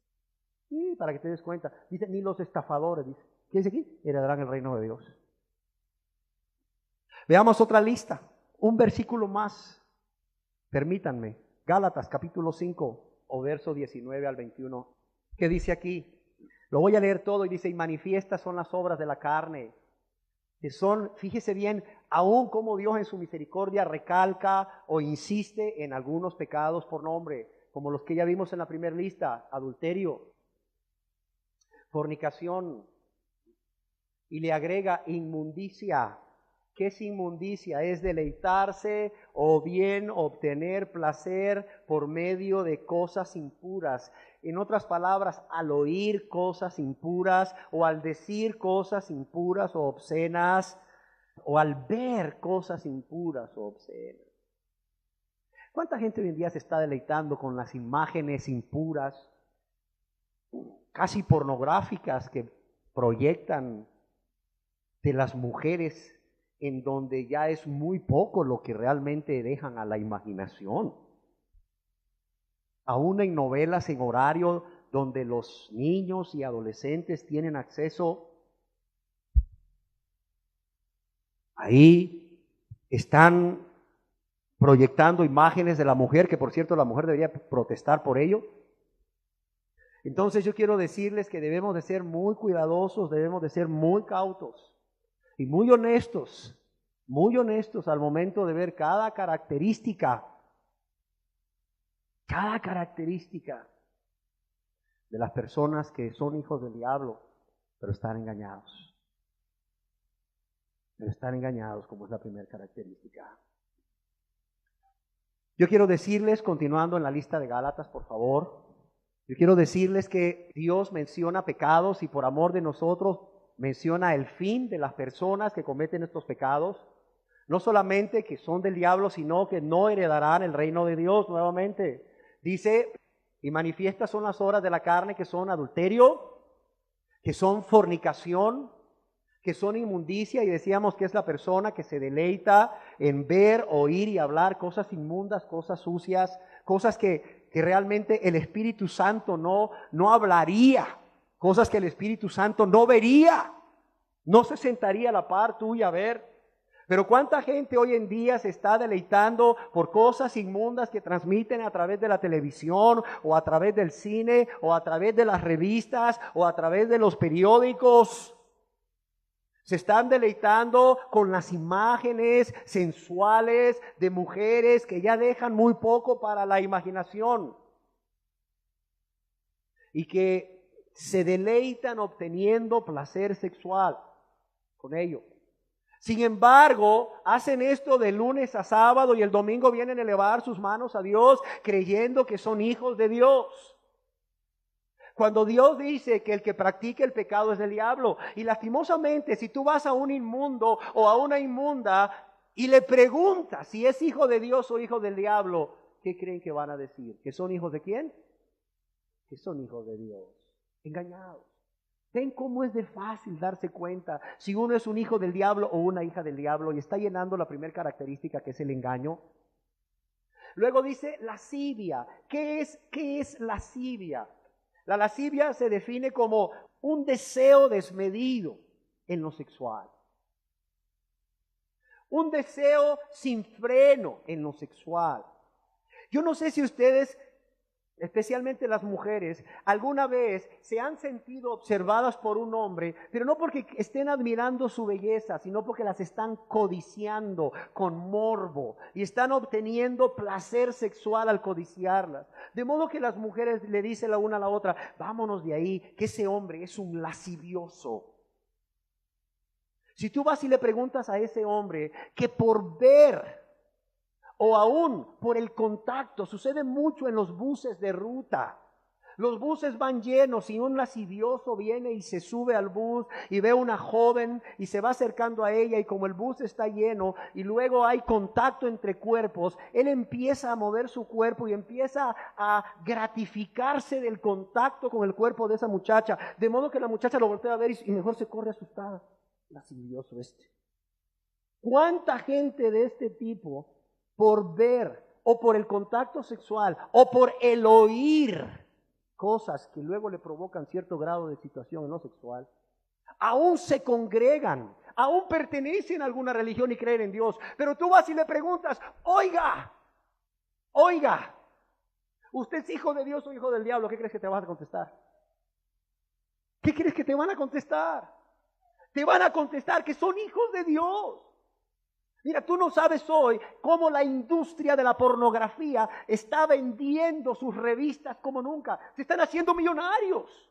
Sí, para que te des cuenta. Dice, ni los estafadores, dice, ¿qué dice aquí? Heredarán el reino de Dios. Veamos otra lista, un versículo más. Permítanme. Gálatas capítulo 5, o verso 19 al 21. ¿Qué dice aquí? Lo voy a leer todo y dice, y manifiestas son las obras de la carne, que son, fíjese bien, aún como Dios en su misericordia recalca o insiste en algunos pecados por nombre, como los que ya vimos en la primera lista: adulterio, fornicación, y le agrega inmundicia. ¿Qué es inmundicia? Es deleitarse o bien obtener placer por medio de cosas impuras. En otras palabras, al oír cosas impuras o al decir cosas impuras o obscenas o al ver cosas impuras o obscenas. ¿Cuánta gente hoy en día se está deleitando con las imágenes impuras, casi pornográficas, que proyectan de las mujeres, en donde ya es muy poco lo que realmente dejan a la imaginación? Aún en novelas en horario donde los niños y adolescentes tienen acceso, ahí están proyectando imágenes de la mujer, que por cierto la mujer debería protestar por ello. Entonces yo quiero decirles que debemos de ser muy cuidadosos, debemos de ser muy cautos y muy honestos al momento de ver cada característica de las personas que son hijos del diablo, pero están engañados. Pero están engañados, como es la primera característica. Yo quiero decirles, continuando en la lista de Gálatas, por favor, yo quiero decirles que Dios menciona pecados y por amor de nosotros menciona el fin de las personas que cometen estos pecados. No solamente que son del diablo, sino que no heredarán el reino de Dios nuevamente. Dice, y manifiestas son las obras de la carne, que son adulterio, que son fornicación, que son inmundicia, y decíamos que es la persona que se deleita en ver, oír y hablar cosas inmundas, cosas sucias, cosas que realmente el Espíritu Santo no hablaría, cosas que el Espíritu Santo no vería, no se sentaría a la par tuya a ver. Pero cuánta gente hoy en día se está deleitando por cosas inmundas que transmiten a través de la televisión o a través del cine o a través de las revistas o a través de los periódicos. Se están deleitando con las imágenes sensuales de mujeres que ya dejan muy poco para la imaginación y que se deleitan obteniendo placer sexual con ello. Sin embargo, hacen esto de lunes a sábado y el domingo vienen a elevar sus manos a Dios creyendo que son hijos de Dios. Cuando Dios dice que el que practique el pecado es del diablo. Y lastimosamente, si tú vas a un inmundo o a una inmunda y le preguntas si es hijo de Dios o hijo del diablo, ¿qué creen que van a decir? ¿Que son hijos de quién? Que son hijos de Dios. Engañados. ¿Ven cómo es de fácil darse cuenta si uno es un hijo del diablo o una hija del diablo y está llenando la primera característica, que es el engaño? Luego dice lascivia. ¿Qué es lascivia? La lascivia se define como un deseo desmedido en lo sexual. Un deseo sin freno en lo sexual. Yo no sé si ustedes, especialmente las mujeres, alguna vez se han sentido observadas por un hombre, pero no porque estén admirando su belleza, sino porque las están codiciando con morbo y están obteniendo placer sexual al codiciarlas. De modo que las mujeres le dicen la una a la otra, vámonos de ahí, que ese hombre es un lascivioso. Si tú vas y le preguntas a ese hombre que por ver o aún por el contacto, sucede mucho en los buses de ruta. Los buses van llenos y un lascivioso viene y se sube al bus y ve a una joven y se va acercando a ella, y como el bus está lleno y luego hay contacto entre cuerpos, él empieza a mover su cuerpo y empieza a gratificarse del contacto con el cuerpo de esa muchacha, de modo que la muchacha lo voltea a ver y mejor se corre asustada. Lascivioso este. ¿Cuánta gente de este tipo, por ver o por el contacto sexual o por el oír cosas que luego le provocan cierto grado de situación no sexual, aún se congregan, aún pertenecen a alguna religión y creen en Dios? Pero tú vas y le preguntas, oiga, ¿Usted es hijo de Dios o hijo del diablo? ¿Qué crees que te vas a contestar? ¿Qué crees que te van a contestar? Te van a contestar que son hijos de Dios. Mira, tú no sabes hoy cómo la industria de la pornografía está vendiendo sus revistas como nunca. Se están haciendo millonarios.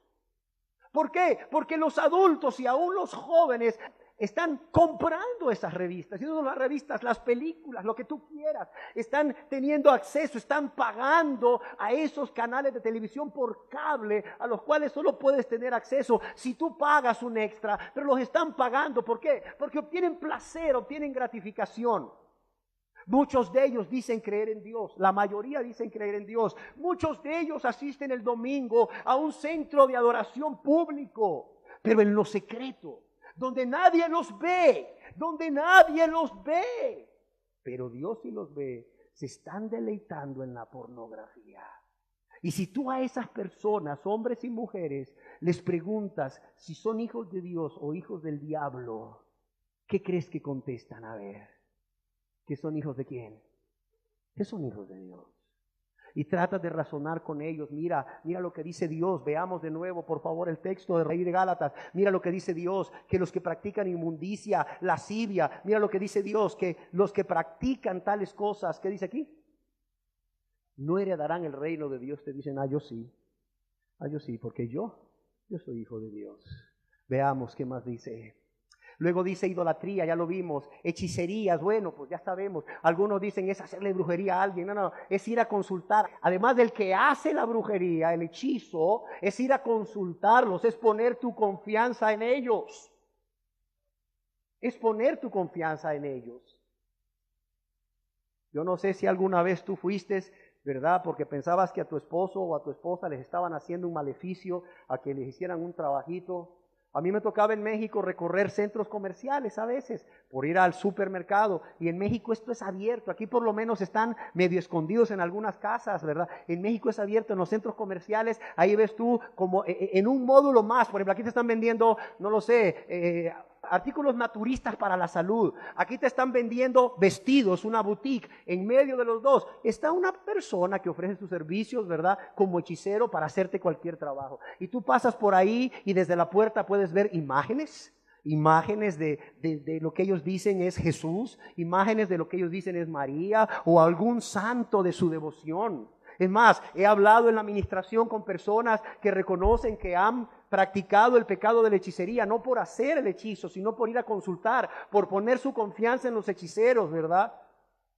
¿Por qué? Porque los adultos y aún los jóvenes están comprando esas revistas, y no las revistas, las películas, lo que tú quieras. Están teniendo acceso, están pagando a esos canales de televisión por cable, a los cuales solo puedes tener acceso si tú pagas un extra, pero los están pagando. ¿Por qué? Porque obtienen placer, obtienen gratificación. Muchos de ellos dicen creer en Dios, la mayoría dicen creer en Dios. Muchos de ellos asisten el domingo a un centro de adoración público, pero en lo secreto, donde nadie los ve, pero Dios sí los ve, se están deleitando en la pornografía. Y si tú a esas personas, hombres y mujeres, les preguntas si son hijos de Dios o hijos del diablo, ¿qué crees que contestan? A ver, ¿que son hijos de quién? Que son hijos de Dios. Y trata de razonar con ellos. Mira lo que dice Dios. Veamos de nuevo, por favor, el texto de Rey de Gálatas. Mira lo que dice Dios, que los que practican inmundicia, lascivia. Mira lo que dice Dios, que los que practican tales cosas, ¿qué dice aquí? No heredarán el reino de Dios. Te dicen, yo sí, porque yo soy hijo de Dios. Veamos qué más dice. Luego dice idolatría, ya lo vimos, hechicerías, bueno, pues ya sabemos. Algunos dicen es hacerle brujería a alguien, no, es ir a consultar. Además del que hace la brujería, el hechizo, es ir a consultarlos, es poner tu confianza en ellos. Es poner tu confianza en ellos. Yo no sé si alguna vez tú fuiste, ¿verdad? Porque pensabas que a tu esposo o a tu esposa les estaban haciendo un maleficio, a que les hicieran un trabajito. A mí me tocaba en México recorrer centros comerciales a veces por ir al supermercado, y en México esto es abierto. Aquí por lo menos están medio escondidos en algunas casas, ¿verdad? En México es abierto, en los centros comerciales, ahí ves tú como en un módulo más. Por ejemplo, aquí te están vendiendo, no lo sé, artículos naturistas para la salud. Aquí te están vendiendo vestidos, una boutique. En medio de los dos está una persona que ofrece sus servicios, ¿verdad? Como hechicero para hacerte cualquier trabajo. Y tú pasas por ahí y desde la puerta puedes ver imágenes de lo que ellos dicen es Jesús, imágenes de lo que ellos dicen es María o algún santo de su devoción. Es más, he hablado en la administración con personas que reconocen que han practicado el pecado de la hechicería, no por hacer el hechizo, sino por ir a consultar, por poner su confianza en los hechiceros, ¿verdad?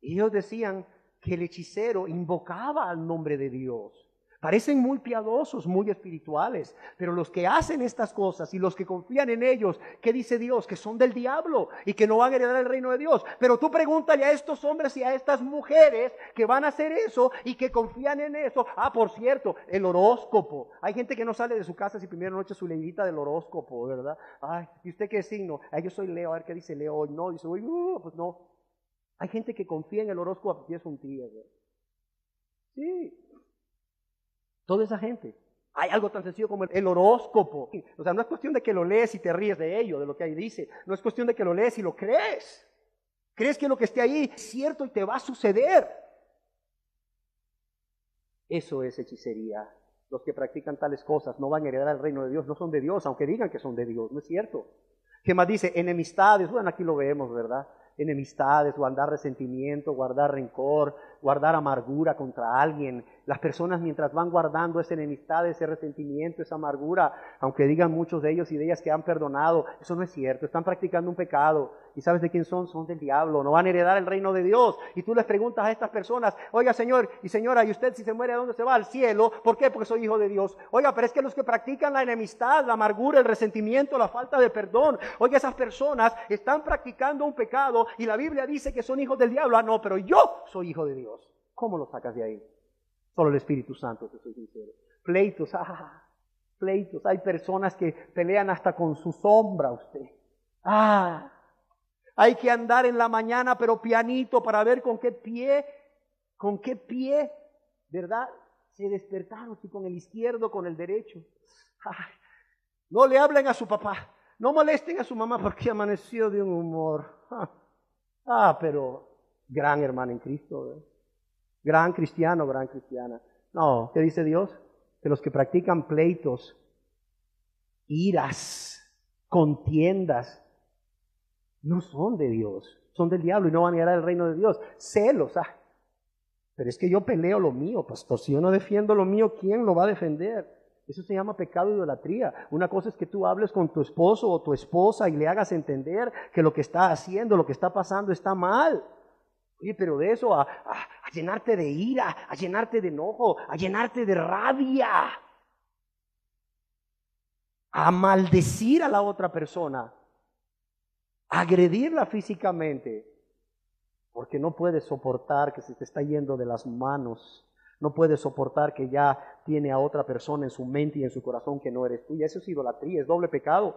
Y ellos decían que el hechicero invocaba al nombre de Dios. Parecen muy piadosos, muy espirituales, pero los que hacen estas cosas y los que confían en ellos, ¿qué dice Dios? Que son del diablo y que no van a heredar el reino de Dios. Pero tú pregúntale a estos hombres y a estas mujeres que van a hacer eso y que confían en eso. Por cierto, el horóscopo. Hay gente que no sale de su casa si primero no echa su leidita del horóscopo, ¿verdad? ¿Y usted qué signo? Yo soy Leo, a ver qué dice Leo hoy. No, dice hoy, pues no. Hay gente que confía en el horóscopo porque es un tío, ¿verdad? Sí. Toda esa gente. Hay algo tan sencillo como el horóscopo. O sea, no es cuestión de que lo lees y te ríes de ello, de lo que ahí dice. No es cuestión de que lo lees y lo crees. Crees que lo que esté ahí es cierto y te va a suceder. Eso es hechicería. Los que practican tales cosas no van a heredar el reino de Dios, no son de Dios, aunque digan que son de Dios. No es cierto. ¿Qué más dice? Enemistades. Bueno, aquí lo vemos, ¿verdad? Enemistades, guardar resentimiento, guardar rencor, guardar amargura contra alguien. Las personas mientras van guardando esa enemistad, ese resentimiento, esa amargura, aunque digan muchos de ellos y de ellas que han perdonado, eso no es cierto, están practicando un pecado. ¿Y sabes de quién son? Son del diablo, no van a heredar el reino de Dios. Y tú les preguntas a estas personas, oiga señor y señora, ¿y usted si se muere a dónde se va? Al cielo. ¿Por qué? Porque soy hijo de Dios. Oiga, pero es que los que practican la enemistad, la amargura, el resentimiento, la falta de perdón, oiga, esas personas están practicando un pecado y la Biblia dice que son hijos del diablo. No, pero yo soy hijo de Dios. ¿Cómo lo sacas de ahí? Solo el Espíritu Santo, te soy sincero. Pleitos, pleitos. Hay personas que pelean hasta con su sombra, usted. Hay que andar en la mañana, pero pianito, para ver con qué pie, ¿verdad? Se despertaron, si con el izquierdo, con el derecho. No le hablen a su papá, no molesten a su mamá porque amaneció de un humor. Pero gran hermano en Cristo, ¿verdad? Gran cristiano, gran cristiana. No, ¿qué dice Dios? Que los que practican pleitos, iras, contiendas, no son de Dios, son del diablo y no van a llegar al reino de Dios. Celos, pero es que yo peleo lo mío, pastor. Si yo no defiendo lo mío, ¿quién lo va a defender? Eso se llama pecado de idolatría. Una cosa es que tú hables con tu esposo o tu esposa y le hagas entender que lo que está haciendo, lo que está pasando está mal. Oye, pero de eso a llenarte de ira, a llenarte de enojo, a llenarte de rabia, a maldecir a la otra persona, a agredirla físicamente, porque no puedes soportar que se te está yendo de las manos, no puedes soportar que ya tiene a otra persona en su mente y en su corazón que no eres tú. Y eso es idolatría, es doble pecado.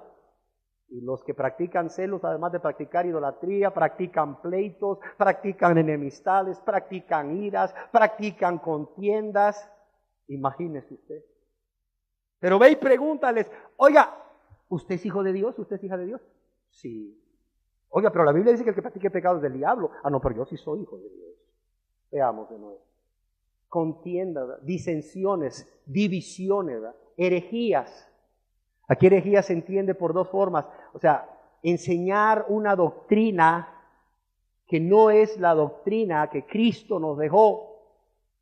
Y los que practican celos, además de practicar idolatría, practican pleitos, practican enemistades, practican iras, practican contiendas. Imagínese usted. Pero ve y pregúntales, oiga, ¿usted es hijo de Dios? ¿Usted es hija de Dios? Sí. Oiga, pero la Biblia dice que el que practique pecado es del diablo. No, pero yo sí soy hijo de Dios. Veamos de nuevo. Contiendas, disensiones, divisiones, herejías. Aquí herejía se entiende por dos formas. O sea, enseñar una doctrina que no es la doctrina que Cristo nos dejó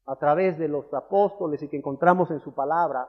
a través de los apóstoles y que encontramos en su palabra,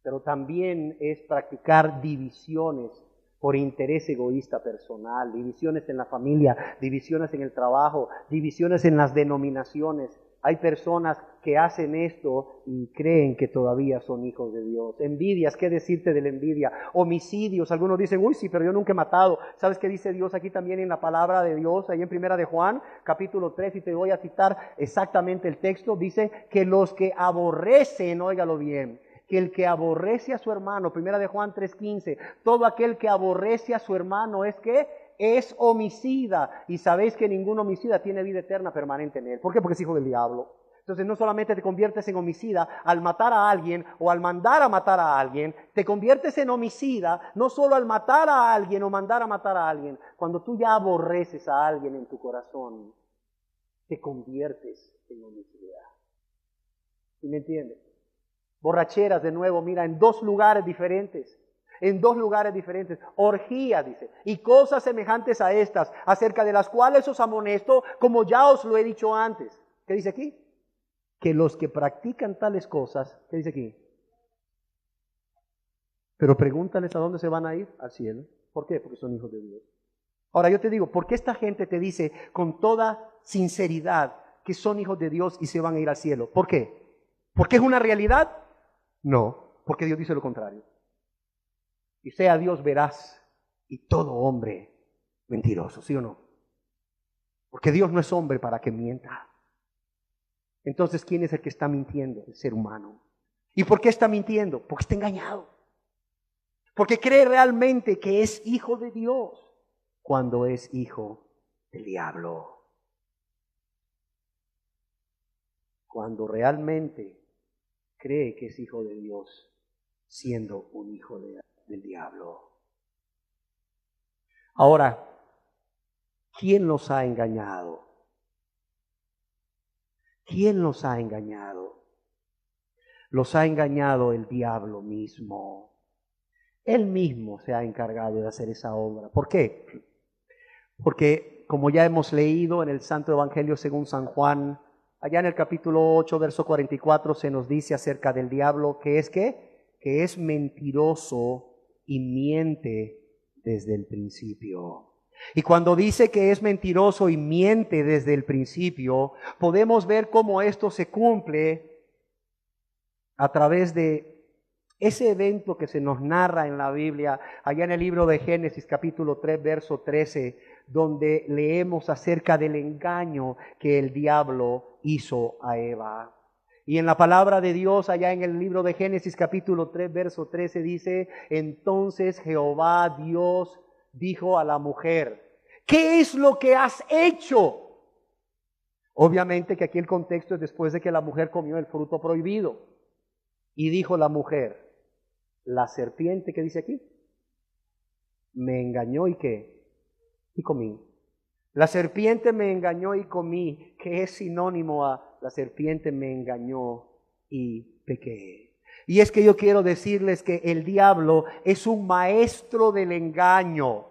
pero también es practicar divisiones por interés egoísta personal, divisiones en la familia, divisiones en el trabajo, divisiones en las denominaciones. Hay personas que hacen esto y creen que todavía son hijos de Dios. Envidias, ¿qué decirte de la envidia? Homicidios, algunos dicen, uy, sí, pero yo nunca he matado. ¿Sabes qué dice Dios aquí también en la palabra de Dios? Ahí en Primera de Juan, capítulo 3, y te voy a citar exactamente el texto. Dice que los que aborrecen, óigalo bien, que el que aborrece a su hermano, Primera de Juan 3:15, todo aquel que aborrece a su hermano es que es homicida, y sabéis que ningún homicida tiene vida eterna permanente en él. ¿Por qué? Porque es hijo del diablo. Entonces no solamente te conviertes en homicida al matar a alguien o al mandar a matar a alguien, te conviertes en homicida no solo al matar a alguien o mandar a matar a alguien. Cuando tú ya aborreces a alguien en tu corazón, te conviertes en homicida. ¿Sí me entiendes? Borracheras, de nuevo, mira, en dos lugares diferentes. En dos lugares diferentes, orgía, dice, y cosas semejantes a estas, acerca de las cuales os amonesto, como ya os lo he dicho antes. ¿Qué dice aquí? Que los que practican tales cosas, ¿qué dice aquí? Pero pregúntales a dónde se van a ir, al cielo. ¿Por qué? Porque son hijos de Dios. Ahora yo te digo, ¿por qué esta gente te dice con toda sinceridad que son hijos de Dios y se van a ir al cielo? ¿Por qué? ¿Porque es una realidad? No, porque Dios dice lo contrario. Y sea Dios veraz y todo hombre mentiroso, ¿sí o no? Porque Dios no es hombre para que mienta. Entonces, ¿quién es el que está mintiendo? El ser humano. ¿Y por qué está mintiendo? Porque está engañado. Porque cree realmente que es hijo de Dios cuando es hijo del diablo. Cuando realmente cree que es hijo de Dios siendo un hijo del diablo. Ahora, ¿quién los ha engañado? ¿Quién los ha engañado? Los ha engañado el diablo mismo. Él mismo se ha encargado de hacer esa obra. ¿Por qué? Porque, como ya hemos leído en el Santo Evangelio según San Juan, allá en el capítulo 8, verso 44, se nos dice acerca del diablo que es ¿qué? Que es mentiroso y miente desde el principio. Y cuando dice que es mentiroso y miente desde el principio, podemos ver cómo esto se cumple a través de ese evento que se nos narra en la Biblia, allá en el libro de Génesis capítulo 3, verso 13, donde leemos acerca del engaño que el diablo hizo a Eva. Y en la palabra de Dios, allá en el libro de Génesis capítulo 3, verso 13, dice, entonces Jehová Dios dijo a la mujer, ¿qué es lo que has hecho? Obviamente que aquí el contexto es después de que la mujer comió el fruto prohibido. Y dijo la mujer, la serpiente, ¿qué dice aquí? Me engañó y ¿qué? Y comí. La serpiente me engañó y comí, que es sinónimo a la serpiente me engañó y pequé. Y es que yo quiero decirles que el diablo es un maestro del engaño.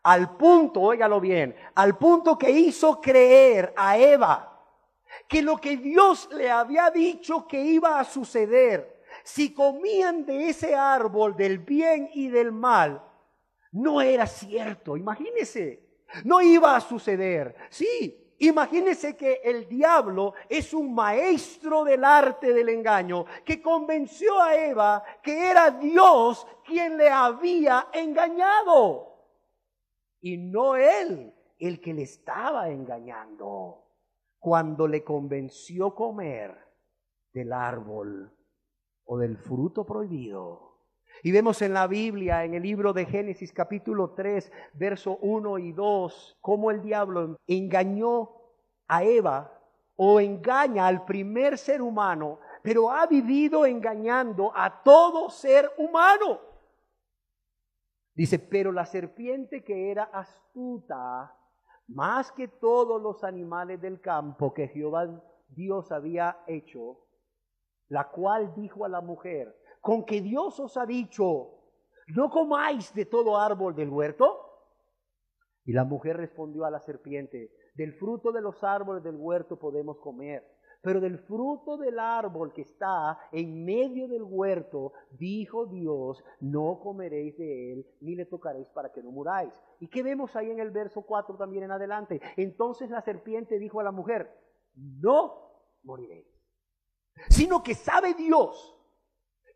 Al punto, óigalo bien, al punto que hizo creer a Eva que lo que Dios le había dicho que iba a suceder, si comían de ese árbol del bien y del mal, no era cierto. Imagínense, no iba a suceder. Sí, imagínense que el diablo es un maestro del arte del engaño que convenció a Eva que era Dios quien le había engañado y no él el que le estaba engañando cuando le convenció comer del árbol o del fruto prohibido. Y vemos en la Biblia, en el libro de Génesis capítulo 3, verso 1 y 2, cómo el diablo engañó a Eva o engaña al primer ser humano, pero ha vivido engañando a todo ser humano. Dice, pero la serpiente que era astuta, más que todos los animales del campo que Jehová Dios había hecho, la cual dijo a la mujer, ¿con que Dios os ha dicho, no comáis de todo árbol del huerto? Y la mujer respondió a la serpiente, del fruto de los árboles del huerto podemos comer, pero del fruto del árbol que está en medio del huerto, dijo Dios, no comeréis de él, ni le tocaréis para que no muráis. ¿Y qué vemos ahí en el verso 4 también en adelante? Entonces la serpiente dijo a la mujer, no moriréis, sino que sabe Dios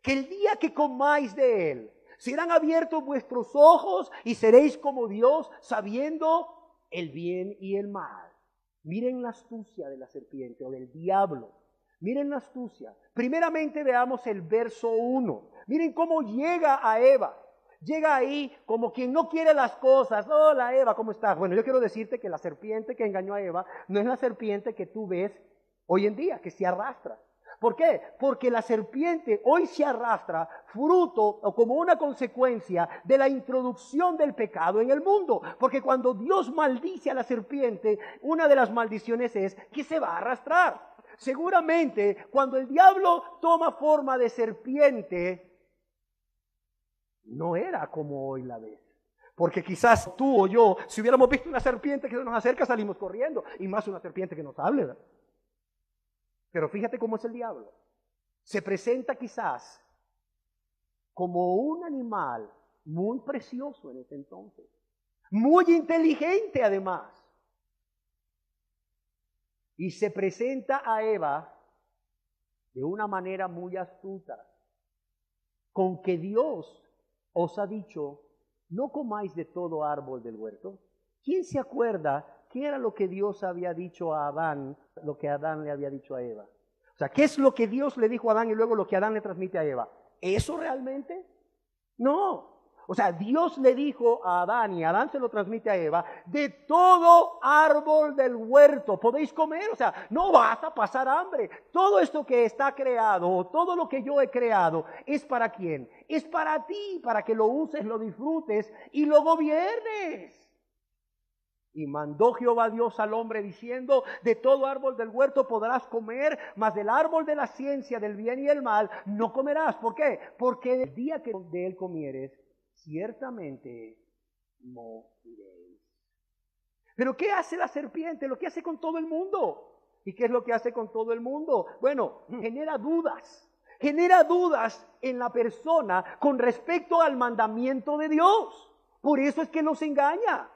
que el día que comáis de él, serán abiertos vuestros ojos y seréis como Dios, sabiendo el bien y el mal. Miren la astucia de la serpiente o del diablo. Miren la astucia. Primeramente veamos el verso 1. Miren cómo llega a Eva. Llega ahí como quien no quiere las cosas. Hola Eva, ¿cómo estás? Bueno, yo quiero decirte que la serpiente que engañó a Eva no es la serpiente que tú ves hoy en día, que se arrastra. ¿Por qué? Porque la serpiente hoy se arrastra fruto o como una consecuencia de la introducción del pecado en el mundo. Porque cuando Dios maldice a la serpiente, una de las maldiciones es que se va a arrastrar. Seguramente cuando el diablo toma forma de serpiente, no era como hoy la ves. Porque quizás tú o yo, si hubiéramos visto una serpiente que se nos acerca, salimos corriendo. Y más una serpiente que nos hable, ¿verdad? Pero fíjate cómo es el diablo. Se presenta quizás como un animal muy precioso en ese entonces. Muy inteligente además. Y se presenta a Eva de una manera muy astuta. Con que Dios os ha dicho, no comáis de todo árbol del huerto. ¿Quién se acuerda qué era lo que Dios había dicho a Adán, lo que Adán le había dicho a Eva? O sea, ¿qué es lo que Dios le dijo a Adán y luego lo que Adán le transmite a Eva? ¿Eso realmente? No. O sea, Dios le dijo a Adán y Adán se lo transmite a Eva, de todo árbol del huerto podéis comer, o sea, no vas a pasar hambre. Todo esto que está creado, todo lo que yo he creado, ¿es para quién? Es para ti, para que lo uses, lo disfrutes y lo gobiernes. Y mandó Jehová Dios al hombre diciendo, de todo árbol del huerto podrás comer, mas del árbol de la ciencia del bien y el mal no comerás. ¿Por qué? Porque el día que de él comieres, ciertamente moriréis. Pero ¿qué hace la serpiente? Lo que hace con todo el mundo. ¿Y qué es lo que hace con todo el mundo? Bueno, genera dudas. Genera dudas en la persona con respecto al mandamiento de Dios. Por eso es que nos engaña.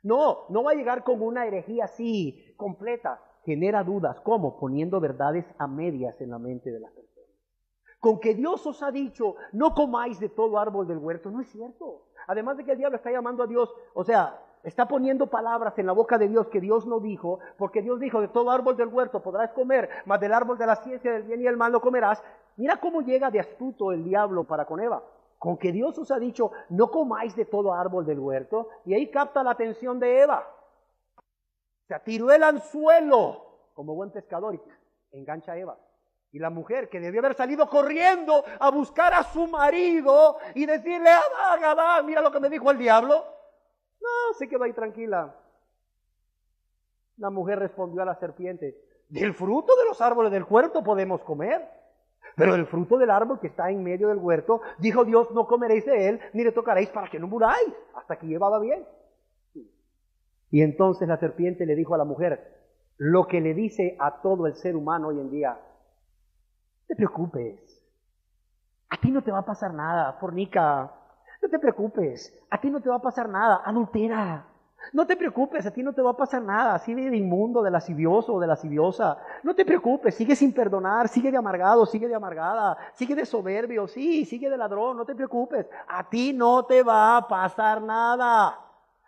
No va a llegar con una herejía así, completa. Genera dudas. ¿Cómo? Poniendo verdades a medias en la mente de la persona. Con que Dios os ha dicho, no comáis de todo árbol del huerto, no es cierto. Además de que el diablo está llamando a Dios, o sea, está poniendo palabras en la boca de Dios que Dios no dijo, porque Dios dijo, de todo árbol del huerto podrás comer, mas del árbol de la ciencia del bien y el mal no comerás. Mira cómo llega de astuto el diablo para con Eva. Con que Dios os ha dicho, no comáis de todo árbol del huerto, y ahí capta la atención de Eva. O sea, tiró el anzuelo como buen pescador y engancha a Eva. Y la mujer que debió haber salido corriendo a buscar a su marido y decirle, Adán, Adán, mira lo que me dijo el diablo. No, se quedó ahí tranquila. La mujer respondió a la serpiente, del fruto de los árboles del huerto podemos comer. Pero el fruto del árbol que está en medio del huerto, dijo Dios, no comeréis de él, ni le tocaréis para que no muráis. Hasta aquí llevaba bien. Y entonces la serpiente le dijo a la mujer, lo que le dice a todo el ser humano hoy en día, no te preocupes, a ti no te va a pasar nada, fornica, no te preocupes, a ti no te va a pasar nada, adultera. No te preocupes, a ti no te va a pasar nada, así de inmundo, de lascivioso o de lasciviosa. No te preocupes, sigue sin perdonar, sigue de amargado, sigue de amargada, sigue de soberbio, sí, sigue de ladrón, no te preocupes. A ti no te va a pasar nada.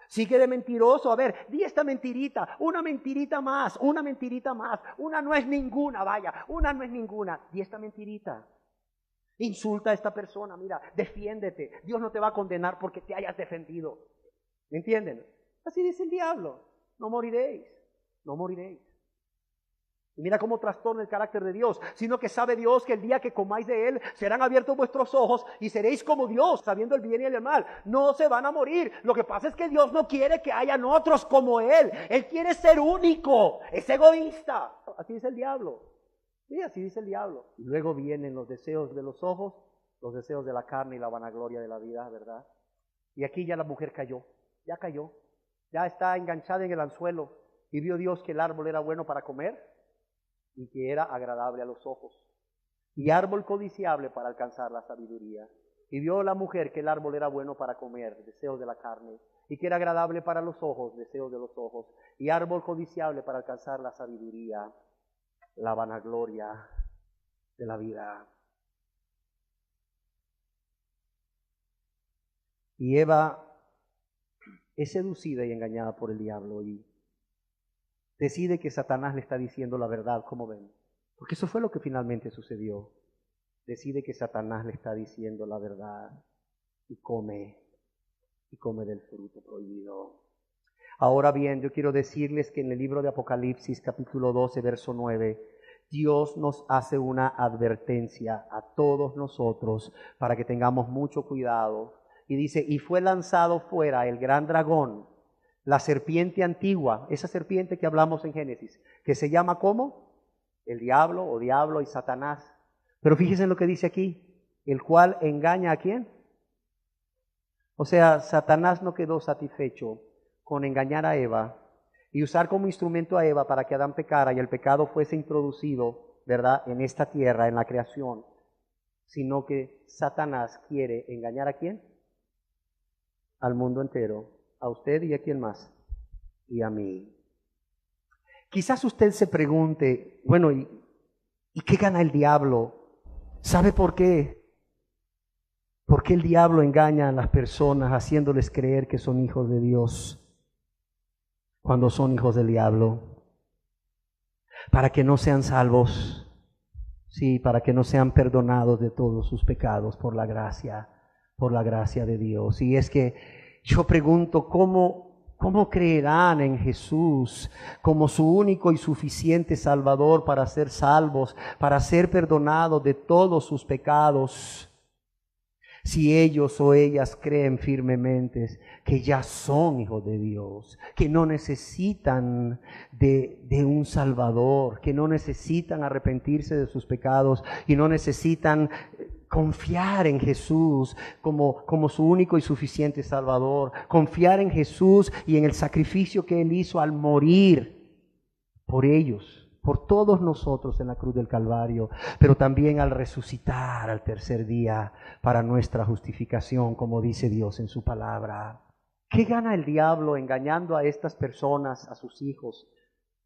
Sigue de mentiroso, a ver, di esta mentirita, una mentirita más, una mentirita más. Una no es ninguna, vaya, una no es ninguna. Di esta mentirita. Insulta a esta persona, mira, defiéndete. Dios no te va a condenar porque te hayas defendido. ¿Me entienden? Así dice el diablo, no moriréis, no moriréis. Y mira cómo trastorna el carácter de Dios, sino que sabe Dios que el día que comáis de él serán abiertos vuestros ojos y seréis como Dios, sabiendo el bien y el mal. No se van a morir. Lo que pasa es que Dios no quiere que hayan otros como él. Él quiere ser único, es egoísta. Así dice el diablo. Sí, así dice el diablo. Y luego vienen los deseos de los ojos, los deseos de la carne y la vanagloria de la vida, ¿verdad? Y aquí ya la mujer cayó, ya cayó. Ya está enganchada en el anzuelo y vio Dios que el árbol era bueno para comer y que era agradable a los ojos y árbol codiciable para alcanzar la sabiduría. Y vio la mujer que el árbol era bueno para comer, deseos de la carne, y que era agradable para los ojos, deseos de los ojos, y árbol codiciable para alcanzar la sabiduría, la vanagloria de la vida. Y Eva es seducida y engañada por el diablo y decide que Satanás le está diciendo la verdad, ¿cómo ven? Porque eso fue lo que finalmente sucedió. Decide que Satanás le está diciendo la verdad y come del fruto prohibido. Ahora bien, yo quiero decirles que en el libro de Apocalipsis, capítulo 12, verso 9, Dios nos hace una advertencia a todos nosotros para que tengamos mucho cuidado. Y dice, y fue lanzado fuera el gran dragón, la serpiente antigua, esa serpiente que hablamos en Génesis, que se llama ¿cómo? El diablo o diablo y Satanás. Pero fíjense en lo que dice aquí, el cual engaña ¿a quién? O sea, Satanás no quedó satisfecho con engañar a Eva y usar como instrumento a Eva para que Adán pecara y el pecado fuese introducido, ¿verdad?, en esta tierra, en la creación, sino que Satanás quiere engañar ¿a quién? Al mundo entero, a usted y a quién más, y a mí. Quizás usted se pregunte, bueno, ¿y qué gana el diablo? ¿Sabe por qué? ¿Por qué el diablo engaña a las personas haciéndoles creer que son hijos de Dios cuando son hijos del diablo? Para que no sean salvos, sí, para que no sean perdonados de todos sus pecados por la gracia de Dios. Y es que yo pregunto, ¿cómo creerán en Jesús como su único y suficiente Salvador para ser salvos, para ser perdonados de todos sus pecados, si ellos o ellas creen firmemente que ya son hijos de Dios, que no necesitan de un Salvador, que no necesitan arrepentirse de sus pecados y no necesitan confiar en Jesús como su único y suficiente Salvador, confiar en Jesús y en el sacrificio que Él hizo al morir por ellos, por todos nosotros en la cruz del Calvario, pero también al resucitar al tercer día para nuestra justificación, como dice Dios en su palabra. ¿Qué gana el diablo engañando a estas personas, a sus hijos,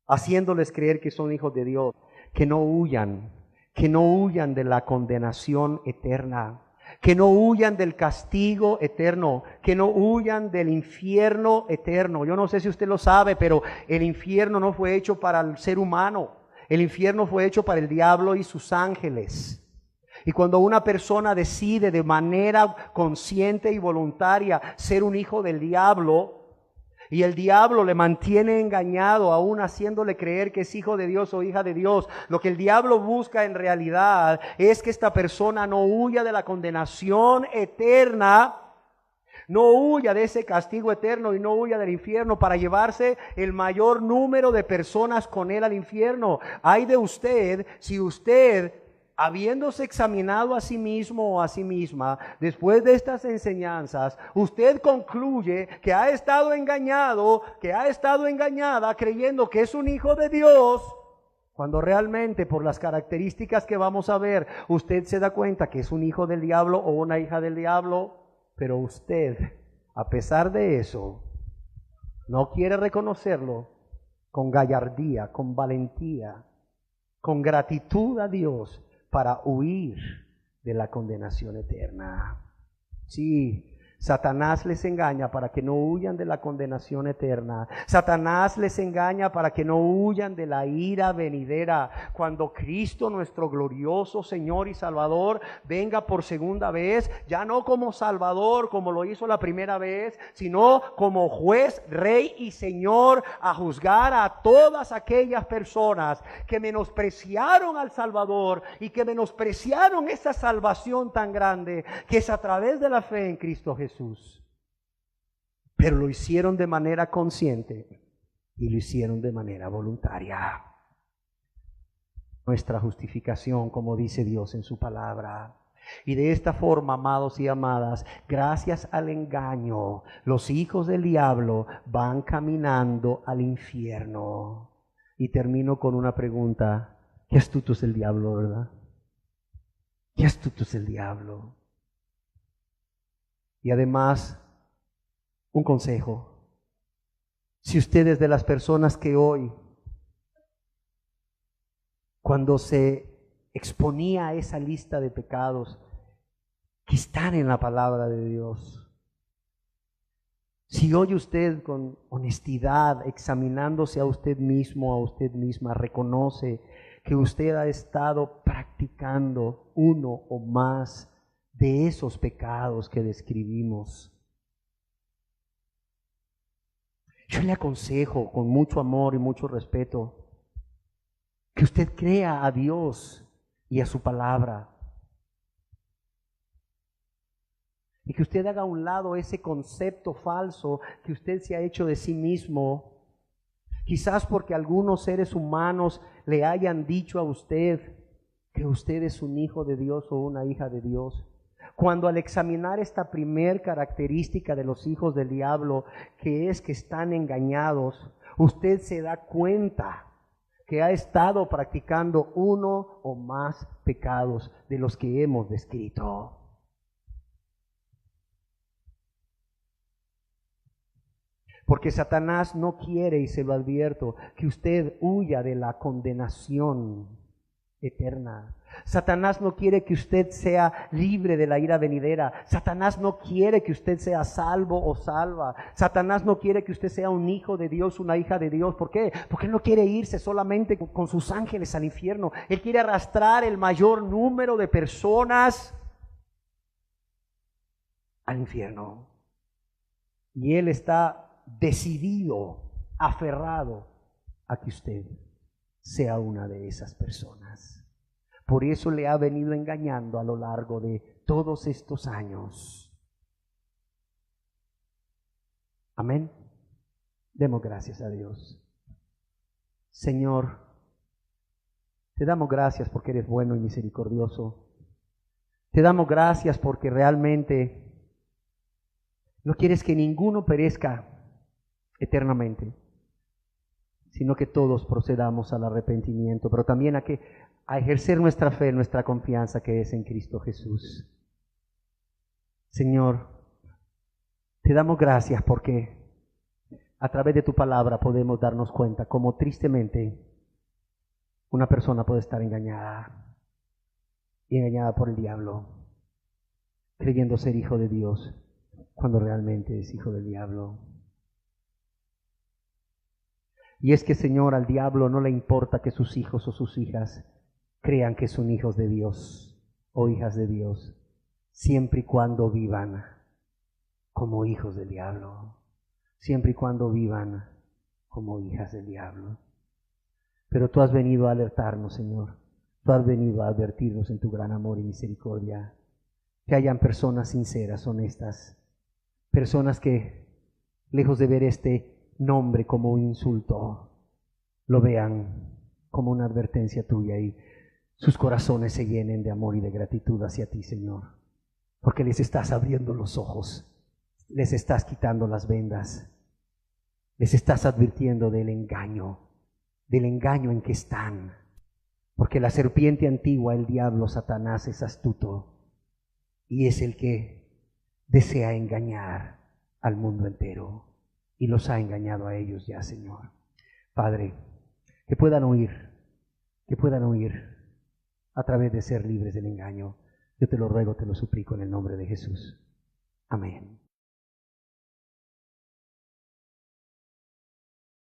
haciéndoles creer que son hijos de Dios? Que no huyan de la condenación eterna, que no huyan del castigo eterno, que no huyan del infierno eterno. Yo no sé si usted lo sabe, pero el infierno no fue hecho para el ser humano, el infierno fue hecho para el diablo y sus ángeles. Y cuando una persona decide de manera consciente y voluntaria ser un hijo del diablo, y el diablo le mantiene engañado, aún haciéndole creer que es hijo de Dios o hija de Dios, lo que el diablo busca en realidad es que esta persona no huya de la condenación eterna, no huya de ese castigo eterno y no huya del infierno para llevarse el mayor número de personas con él al infierno. Ay de usted si usted habiéndose examinado a sí mismo o a sí misma, después de estas enseñanzas, usted concluye que ha estado engañado, que ha estado engañada creyendo que es un hijo de Dios, cuando realmente por las características que vamos a ver, usted se da cuenta que es un hijo del diablo o una hija del diablo, pero usted, a pesar de eso, no quiere reconocerlo con gallardía, con valentía, con gratitud a Dios para huir de la condenación eterna. Sí, Satanás les engaña para que no huyan de la condenación eterna. Satanás les engaña para que no huyan de la ira venidera. Cuando Cristo, nuestro glorioso Señor y Salvador, venga por segunda vez, ya no como Salvador como lo hizo la primera vez, sino como juez, rey y Señor, a juzgar a todas aquellas personas que menospreciaron al Salvador y que menospreciaron esa salvación tan grande que es a través de la fe en Cristo Jesús. Pero lo hicieron de manera consciente y lo hicieron de manera voluntaria. Nuestra justificación, como dice Dios en su palabra. Y de esta forma, amados y amadas, gracias al engaño, los hijos del diablo van caminando al infierno. Y termino con una pregunta. Qué astuto es el diablo, ¿verdad? Qué astuto es el diablo. Y además, un consejo. Si usted es de las personas que hoy, cuando se exponía a esa lista de pecados que están en la palabra de Dios, si hoy usted con honestidad, examinándose a usted mismo, a usted misma, reconoce que usted ha estado practicando uno o más de esos pecados que describimos, yo le aconsejo con mucho amor y mucho respeto que usted crea a Dios y a su palabra, y que usted haga a un lado ese concepto falso que usted se ha hecho de sí mismo, quizás porque algunos seres humanos le hayan dicho a usted que usted es un hijo de Dios o una hija de Dios. Cuando al examinar esta primer característica de los hijos del diablo, que es que están engañados, usted se da cuenta que ha estado practicando uno o más pecados de los que hemos descrito. Porque Satanás no quiere, y se lo advierto, que usted huya de la condenación eterna. Satanás no quiere que usted sea libre de la ira venidera. Satanás no quiere que usted sea salvo o salva. Satanás no quiere que usted sea un hijo de Dios, una hija de Dios. ¿Por qué? Porque él no quiere irse solamente con sus ángeles al infierno. Él quiere arrastrar el mayor número de personas al infierno. Y él está decidido, aferrado a que usted sea una de esas personas. Por eso le ha venido engañando a lo largo de todos estos años. Amén. Demos gracias a Dios. Señor, te damos gracias porque eres bueno y misericordioso. Te damos gracias porque realmente no quieres que ninguno perezca eternamente, sino que todos procedamos al arrepentimiento, pero también a ejercer nuestra fe, nuestra confianza que es en Cristo Jesús. Señor, te damos gracias porque a través de tu palabra podemos darnos cuenta cómo tristemente una persona puede estar engañada y engañada por el diablo, creyendo ser hijo de Dios cuando realmente es hijo del diablo. Y es que, Señor, al diablo no le importa que sus hijos o sus hijas crean que son hijos de Dios o hijas de Dios, siempre y cuando vivan como hijos del diablo, siempre y cuando vivan como hijas del diablo. Pero tú has venido a alertarnos, Señor, tú has venido a advertirnos en tu gran amor y misericordia, que hayan personas sinceras, honestas, personas que, lejos de ver este nombre como un insulto, lo vean como una advertencia tuya y sus corazones se llenen de amor y de gratitud hacia ti, Señor, porque les estás abriendo los ojos, les estás quitando las vendas, les estás advirtiendo del engaño en que están, porque la serpiente antigua, el diablo, Satanás, es astuto y es el que desea engañar al mundo entero y los ha engañado a ellos ya, Señor. Padre, que puedan huir a través de ser libres del engaño. Yo te lo ruego, te lo suplico en el nombre de Jesús. Amén.